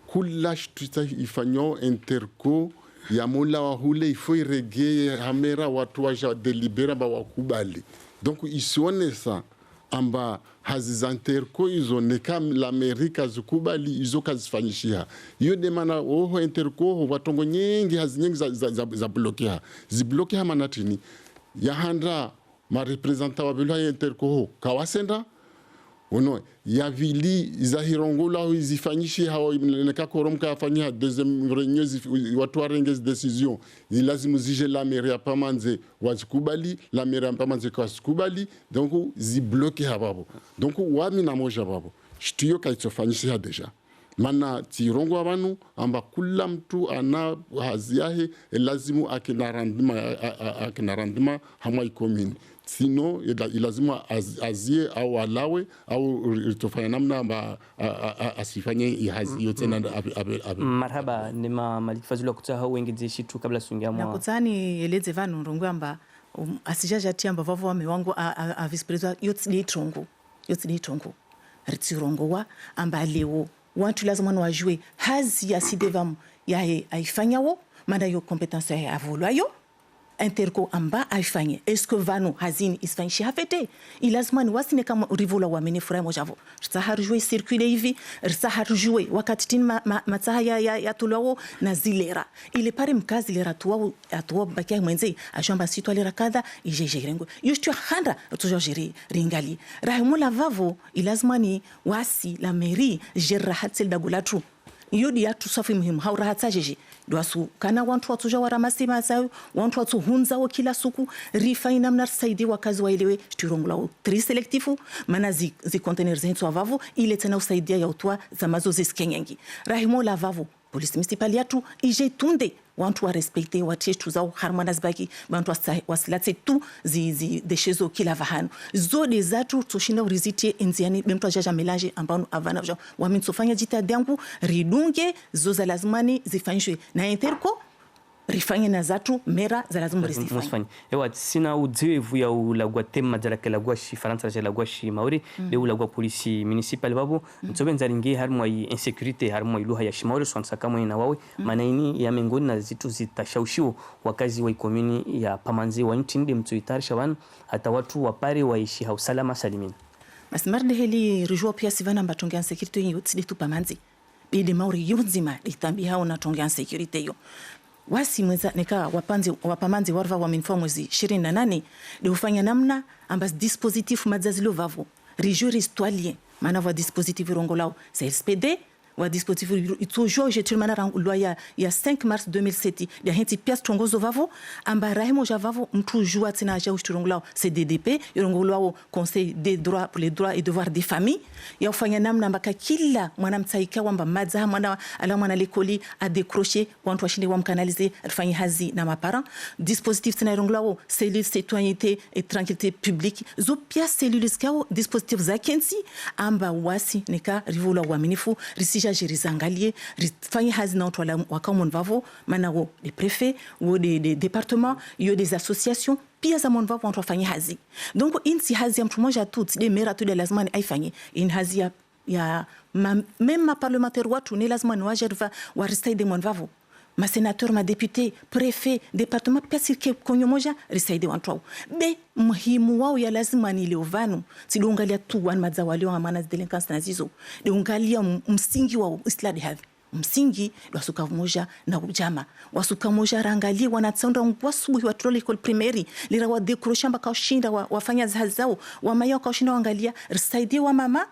kulash tuta ifanyo interco ya mola wa hule ifo irege hamera watu waja delibera ba wakubali donc isione ça amba hazizanterko izo neka l'Amerika zikubali izo kazifanyishia hiyo demana oho interco watongo nyingi hazinyingi za bloquea zibloquea manatini ya handra ma representa wa bilo interco kawasenda ono ya vili za hirongola izifanyishi hao neka koromka afanyia deuxième réunion watu warengeze decision lazima zije la mairie ya Pamanze wazikubali la mairie ya Pamanze kwasikubali donc zibloque hababo donc wami na moja babo shtiyo kaitsofanyisha deja mana tirongo abantu amba kula mtu ana haziahe lazima akina rendement hamwa commune sino lazima azie au alawe au itofanya namna amba asifanye hazi yote na marhaba nima malikifazula kutaha wengi shitu kabla sungia mwa nakutani eleze vanu rongo amba asijaja tiamba vavo wame wangu a vice president yote ni trongo ritirongo wa amba leo wantu lazima wajue hazi ya sidevam ya aifanyawo manda yo competence ya avolayo interco amba aifanye est-ce que vano hazini isfanyishi hafete ilazima ni wasine kama rivola wa menefura mojavo rtahar jouer circuler hivi rtahar jouer wakati tin matsaha ya tulawo na zilera ile pare mkazi lera tuwa atwa bakia mwenze ajamba sitwa lera kadha ijejerengo yoshtu handa tujo jeri ringali rahimola vavo ilazima ni wasi la mairie gerra hatsel dagulatu yodi yatu safi muhimu haura hatsajeje doasu kana wantu watuja waramasi mazao wantu watu hunza wa kila suku rifaina mnar saidi wakazi waelewe shtirongula tri selektifu mana zi container zentu avavu ile tena usaidia ya utwa za mazo ziskenyengi rahimo la vavu polisi municipal yatu ije tunde wantu wa respecte wachetu zao harmanas baki wantu wasilate tu zi deshezo kila vahano zode zatu toshinda uriziti enziani bemtu ajaja melange ambao avana wa mitsofanya jita dangu ridunge zoza lazimani zifanyishwe na interco rifanye na zatu mera za lazima risifanye ewa sina udzivu ya ulagwa tema jala kelagwa shi Faransa jala gwa shi Maori de ulagwa polisi municipal babo nzobenza ringi harmo yi insecurity harmo iluha ya shi Maori swansa kama ina wawe manaini ya mengoni na zitu zitashaushiwa wakazi wa komuni ya Pamanzi wa ntinde mtuitarisha wan hata watu wapare waishi hausalama salimini masmarde heli rujua pia sivana mbatonga insecurity yotsidi tu Pamanzi bide Maori yonzima litambi hao na tonga insecurity yo wasi mweza neka wapamanzi warva wa minfo mwezi 28 de ufanya namna ambas dispositif madzazilo vavo rijuri stwalien mana wa dispositif rongolao CSPD wa dispositif toujours je mana loi ya 5 mars 2007 ya henti pias trongozo vavo amba rahimo javavo mtu jua tena ja ushturongolao CDDP yorongolao conseil des droits pour les droits et devoirs des familles ya ufanya namna mbaka kila mwanamtaika wamba madza mwana ala mwana lekoli a décrocher wantu washinde wamkanalize afanye hazi na mapara dispositif tena yorongolao cellule citoyenneté et tranquillité publique zo pias cellules kao dispositif za kensi amba wasi neka rivola wa minifu risi deja jirizangalie rifanye hazi na watu wakao mvavo manao des préfets ou des départements iyo des associations pia za mvavo watu wafanye hazi donc insi hazi ya mtu mmoja tu de mera tu de lazima aifanye in hazi ya même ma parlementaire watu ni lazima ni wajerva warisaide mvavo ma sénateur ma député préfet département pia sike konyo moja risaide watu be muhimu wao ya lazima ni leovanu sidongalia tu wan madzawalio amana delinquence nazizo dongalia msingi wa isladi havi msingi wasuka moja na ujama wasuka moja rangalie wanatsonda ngwasubuhi wa trole école primaire lira wa décrocher mpaka ushinda wafanya zao wa mayo ka ushinda wangalia risaide wa mama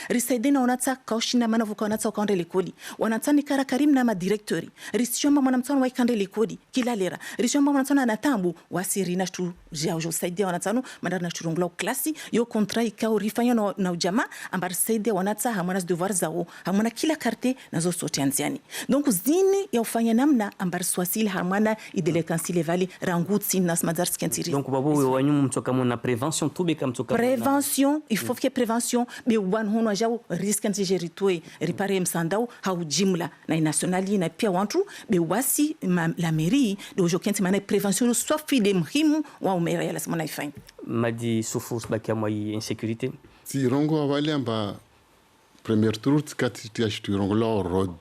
risaide na wanataka kaushina mana vuka wanataka kaonde lekodi wanataka kara karim na madirektori risiomba mwanamtano wa ikande lekodi kila lera risiomba mwanamtano na tambu wasiri na tu jao jo saide wanatano mandar na churungula klasi yo contrat ikao rifanya na ujama ambar saide wanataka hamana devoir zao hamana kila carte na zo sote anziani donc zini ya ufanya namna ambar swasili hamana idelekansi levali rangutsi nas madar skentiri donc babu wanyu mtoka mona prévention tube kam mtoka prévention il faut que prévention be wan hono jao risque ntijeritwe ripare msandao haujimla na nationali na pia wantu be wasi la mairie dojo kenti mana prévention soit fide muhimu wa umera ya lasema naifanya madi sufus bakia moi insécurité si rongo awali amba premier tour tikati tia shturongo la road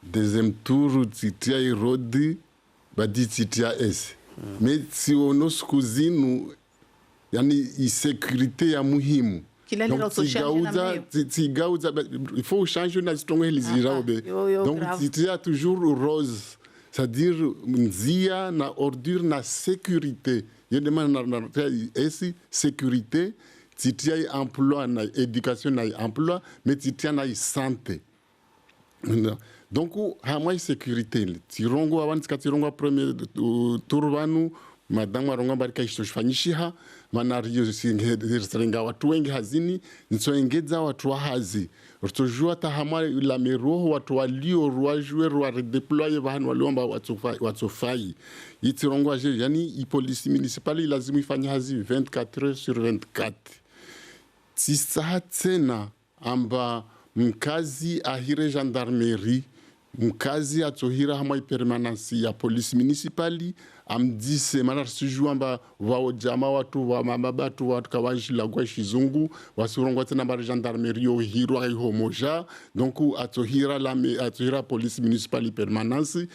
deuxième tour tia road badi tia s mais si ono skuzinu yani insécurité ya muhimu donc tigauza il faut changer na zitongo hiliziraobe donc c'est toujours rose c'est-à-dire nzia na ordure na sécurité je demande na esi sécurité titia emploi na éducation na emploi mais titia na santé donc hamwa sécurité tirongo avant tirongo premier tour vanu madama rongo barika ishofanyishiha manario singa watu wengi hazini nsoengeza watu hazi rutojua tahama la meroho watu walio ruajwe ru redeployer vanu waliomba watofai itirongo aje yani police municipale lazima ifanye hazi 24 heures sur 24 sisa tena amba mkazi ahire gendarmerie mkazi atohira hamwa permanence ya police municipali amdise maana sijua amba wao jamaa watu wa mabatu watu kawajila kwa shizungu wasurongwa tena bar gendarmerie ohiro ai homoja donc atohira police municipali permanence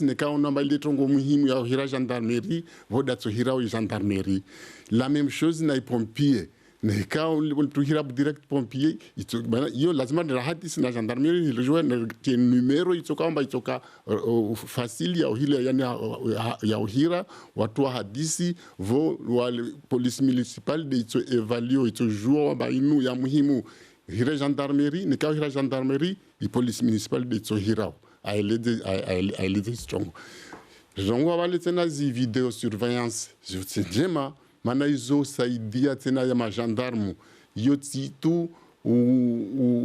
ne kaona mbali tongo muhimu ya ohira gendarmerie voda atohira o gendarmerie la même chose na pompier ne kao ulituhira direct pompier yo lazima ni rahati na gendarmerie ilijua na numero itoka facile ya ohila yani ya ohira watu wa hadisi vo wale police municipal de ito evalue ito jour ba inu ya muhimu hira gendarmerie ne kao hira gendarmerie i police municipal de ito hira aelede strong jongo wale tena zi video surveillance je tjema mana izo saidia tena ya majandarmu yoti tu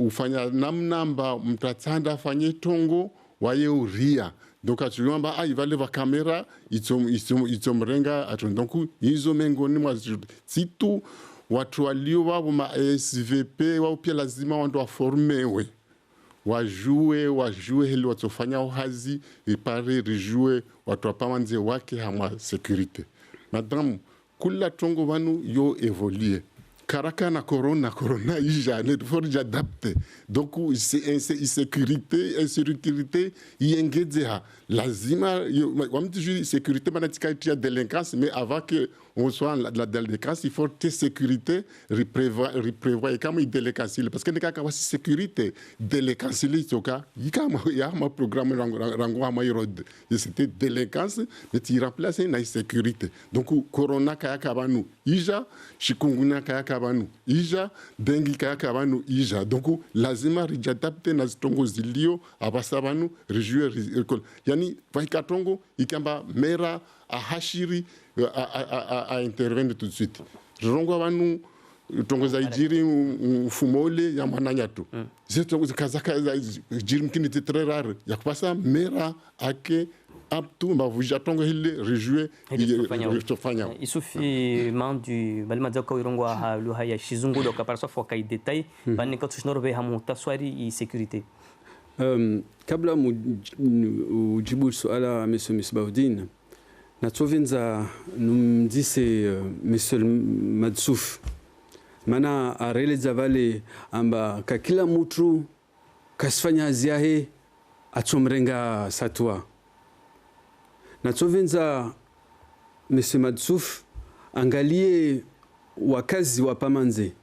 ufanya namnamba mtatanda afanye tongo waye uria donc atuliomba ivale va kamera itomrenga atu donc hizo mengoni mwa situ watu walio wao ma SVP wao pia lazima wando waformewe wajue hili watofanya hazi ipare rijue watu wapamanze wake hamwa security madame kula tongo vanu yo évoluer karaka na corona ija ne faut j'adapte donc insécurité yengedza lazima wamtiju sécurité banatika tia délinquance mais avant que on soit la délinquance il faut que sécurité reprévoir comme il délinquance parce que ne ka wasi sécurité délinquance li toka yikama ya ma programme rango ma road c'était délinquance mais tu remplaces na sécurité donc corona kaya kabanu ija chikungunya kaya kabanu ija dengue kaya kabanu ija donc lazima rijadapte na zitongo zilio abasabanu rejouer yani vaikatongo ikamba mera ahashiri à intervenir tout de suite. Rongo vanu tongo za ijiri fumole ya mananya tu. Zeto kazaka za ijiri mkini très rare. Ya kupasa mera ake aptu mbavujatongo hile rejue itofanya isufi mandu balima ka irongwa ha luha ya shizungu do ka parso foka i detail bani ka tushnorobe hamu taswari i sécurité. Kabla ujibu suala Monsieur Misbahouddin, natsovenza numdise Monsieur Madsouf mana areleza vale amba ka kila mtu kasifanya ziahe atsomrenga satwa. Natsovenza Monsieur Madsouf angalie wakazi wa Pamanze,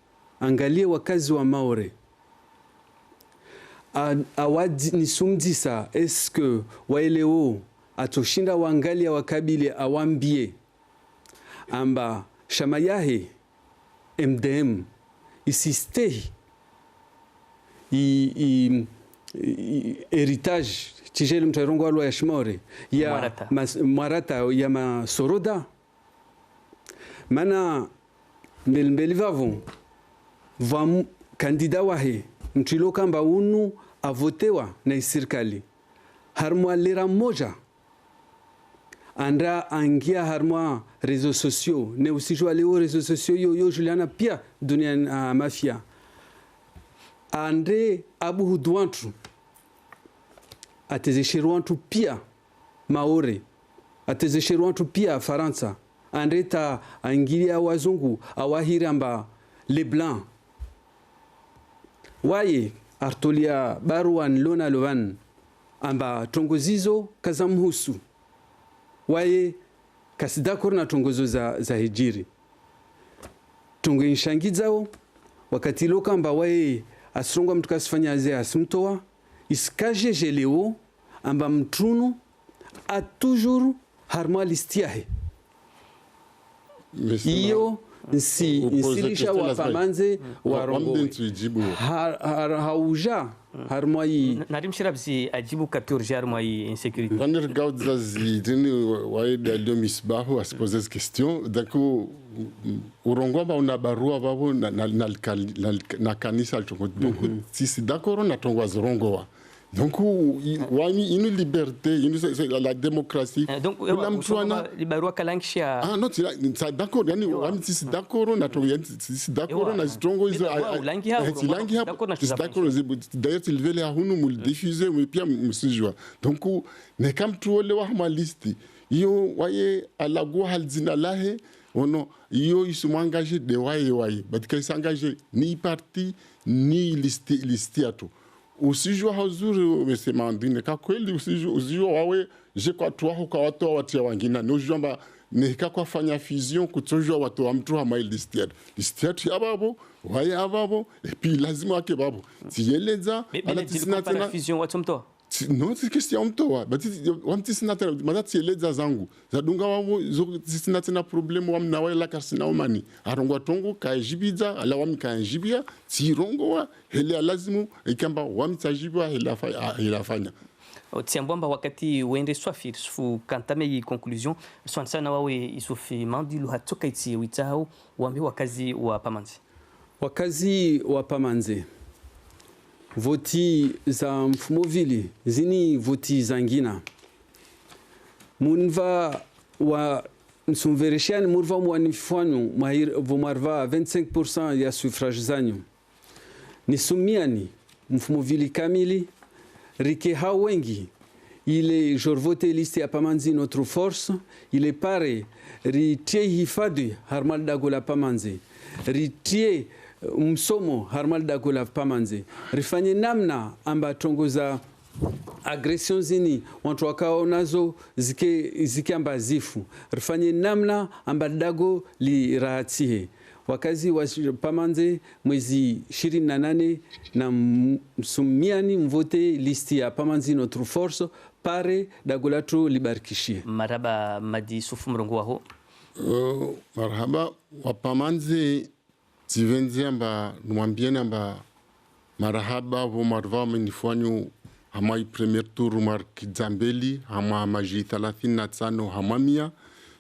angalie wakazi wa Maore. Awadi nisumdisa eske waeleo atoshinda wangalia wakabile awambie amba shama yahe MDM isistehi heritage tijeli mtarongo alwa ya shimore ya Mwarata ya masoroda mana mbeli vavo va kandida wahe mtilo kamba unu avotewa na serikali harmwa lera moja andra angia harmwa réseaux sociaux ne usijua leo réseaux sociaux yo Juliana pia dunia mafia andre abu hudwantu atezeshiruantu pia Maore atezeshiruantu pia Faransa andre ta angilia wazungu awahiramba les blancs waye artolia baruan lona lovan amba tongozizo kazamhusu waye kasidakor na tongozo za hijiri tongo inshangizao wakati loka amba waye asronga mtu kasifanya aze asimtoa iskaje jeleo amba mtrunu a toujours harma listiahe iyo nsilisha wa Pamanze warongo hauja harmoi narimshirabzi ajibu katurja harmoi insécurité vanir gaudza zidini waida lio Misbahu asposer cette question dako urongo ba una barua babo na kanisa altongo donc si d'accord na tongo zorongo donc wani une liberté la démocratie donc libarua kalangshia non ça d'accord yani wani si d'accord na tongo si d'accord na zitongo izo langi hapo d'accord d'ailleurs il veut les hunu mul diffuser mais pia msijwa donc ne kam tuole wa malisti yo waye alago halzina lahe ono yo isu engagé de waye batika s'engager ni parti ni listiato usijua hazuri umesemandine kwa kweli usijua wawe je kwa tuaho kwa watu watia wangina no jamba ne kwa fanya fusion kutojua watu wa mtu hama listiat ya babo waye ababo et puis lazima wake babo tiyeleza ala tisina tena fusion watu mto non c'est question mto but wamti sina tena mada tiyeleza zangu zadunga wao sina tena problem wamna wala karsina umani arongwa tongo ka jibiza ala wamka jibia tirongo hele lazimu ikamba wamtajibwa hela fanya tiambwamba wakati wende swafir fu kantame yi conclusion swansana wawe isufi mandilu hatoka iti witao wambi wakazi wa Pamanze voti za mfumovili zini voti zangina munva wa nsumvereshani murva mwanifwanyu vomarva 25% ya suffrage zanyu nisumiani mfumovili kamili rike hao wengi ile jorvote liste ya Pamanzi notre force ile pare ritie hifadhi harmal dagola Pamanze ritie msomo harmal dagola Pamanze rifanye namna amba tongoza agression zini watu wakao nazo zike amba zifu rifanye namna amba dago li rahatie wakazi wa Pamanze mwezi 28 na msumiani mvote listi ya Pamanzi notre force pare dagolatu libarikishie maraba madi sufu mrongo waho marhaba wa Pamanze tivenzi amba numwambieni amba marhaba vo marva mnifanyu hama premier tour markizambeli hama maji 35 hamamia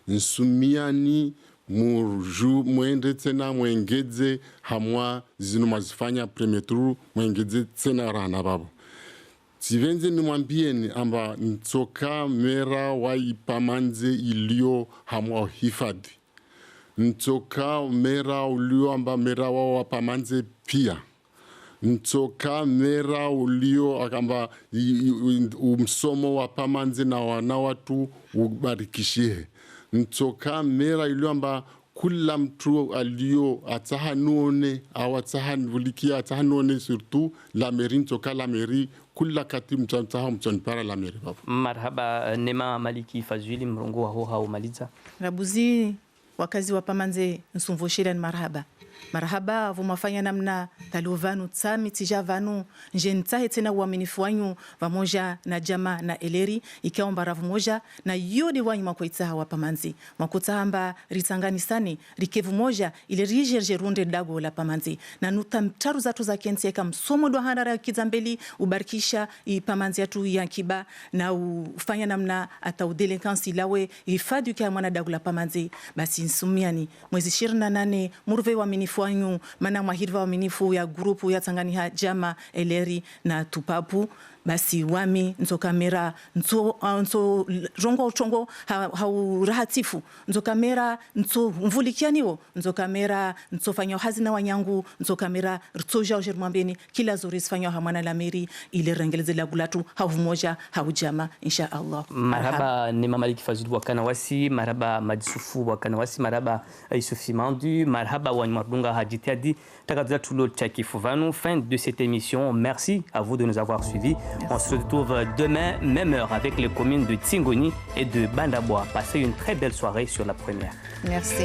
nsumiani mwende tena mwengeze hamwa zinu mazifanya premier tour mwengeze tena rana babo Sivenze nimwambieni amba Ntoka mera wa Ipamanze ilio hamwa hifadhi. Ntoka mera ulio amba mera wa Wapamanze pia. Ntoka mera ulio akamba umsomo wa Pamanze na wana watu ubarikishie. Ntoka mera ilio amba kula mtu alio atahanuone au atahanulikia atahanuone surtout la mairie Ntoka la mairie kula kati mtanipara la mairie. Marhaba Nema Maliki Fazwili mrongo wa hoha umaliza. Rabuzi wakazi wa Pamanze nsumvoshira ni marhaba. Marhaba vumafanya namna talovanu tsami tijavanu njenitsahe tena uaminifu wanyu pamoja na jama na eleri ikaomba ravu moja na yodi wanyu makoitsaha wa Pamanzi makotsahamba ritsangani sani rikevu moja ile rijerje runde dago la Pamanzi na nutamtaru zatu za kensieka msomo do handara kizambeli ubarikisha Pamanzi atu ya kiba na ufanya namna ata udelekansi lawe ifadu kia mwana dago la Pamanzi basi nsumiani mwezi 28 muruve uaminifu wanyu mana mahirva uaminifu ya grupu ya Tanganyika jama eleri na tupapu basi wami Ntoka mera nso rongo uchongo haurahatifu Ntoka mera nso mvulikianiwo Ntoka mera nso fanyo hazina wanyangu Ntoka mera rtoja ujirmwambeni kila zuri sfanyo hamana la meri ile rengeleze la gulatu havumoja haujama insha Allah. Marhaba Nema Maliki Fazwili wakana wasi, marhaba Madisufu wakana wasi, marhaba Yusufi Mandu, marhaba Wani Mardunga Hadjitiadi takatuza tulo Tchakifuvanu. Fin de cette émission. Merci à vous de nous avoir suivis. On se retrouve demain, même heure, avec les communes de Tingoni et de Bandaboa. Passez une très belle soirée sur la première. Merci.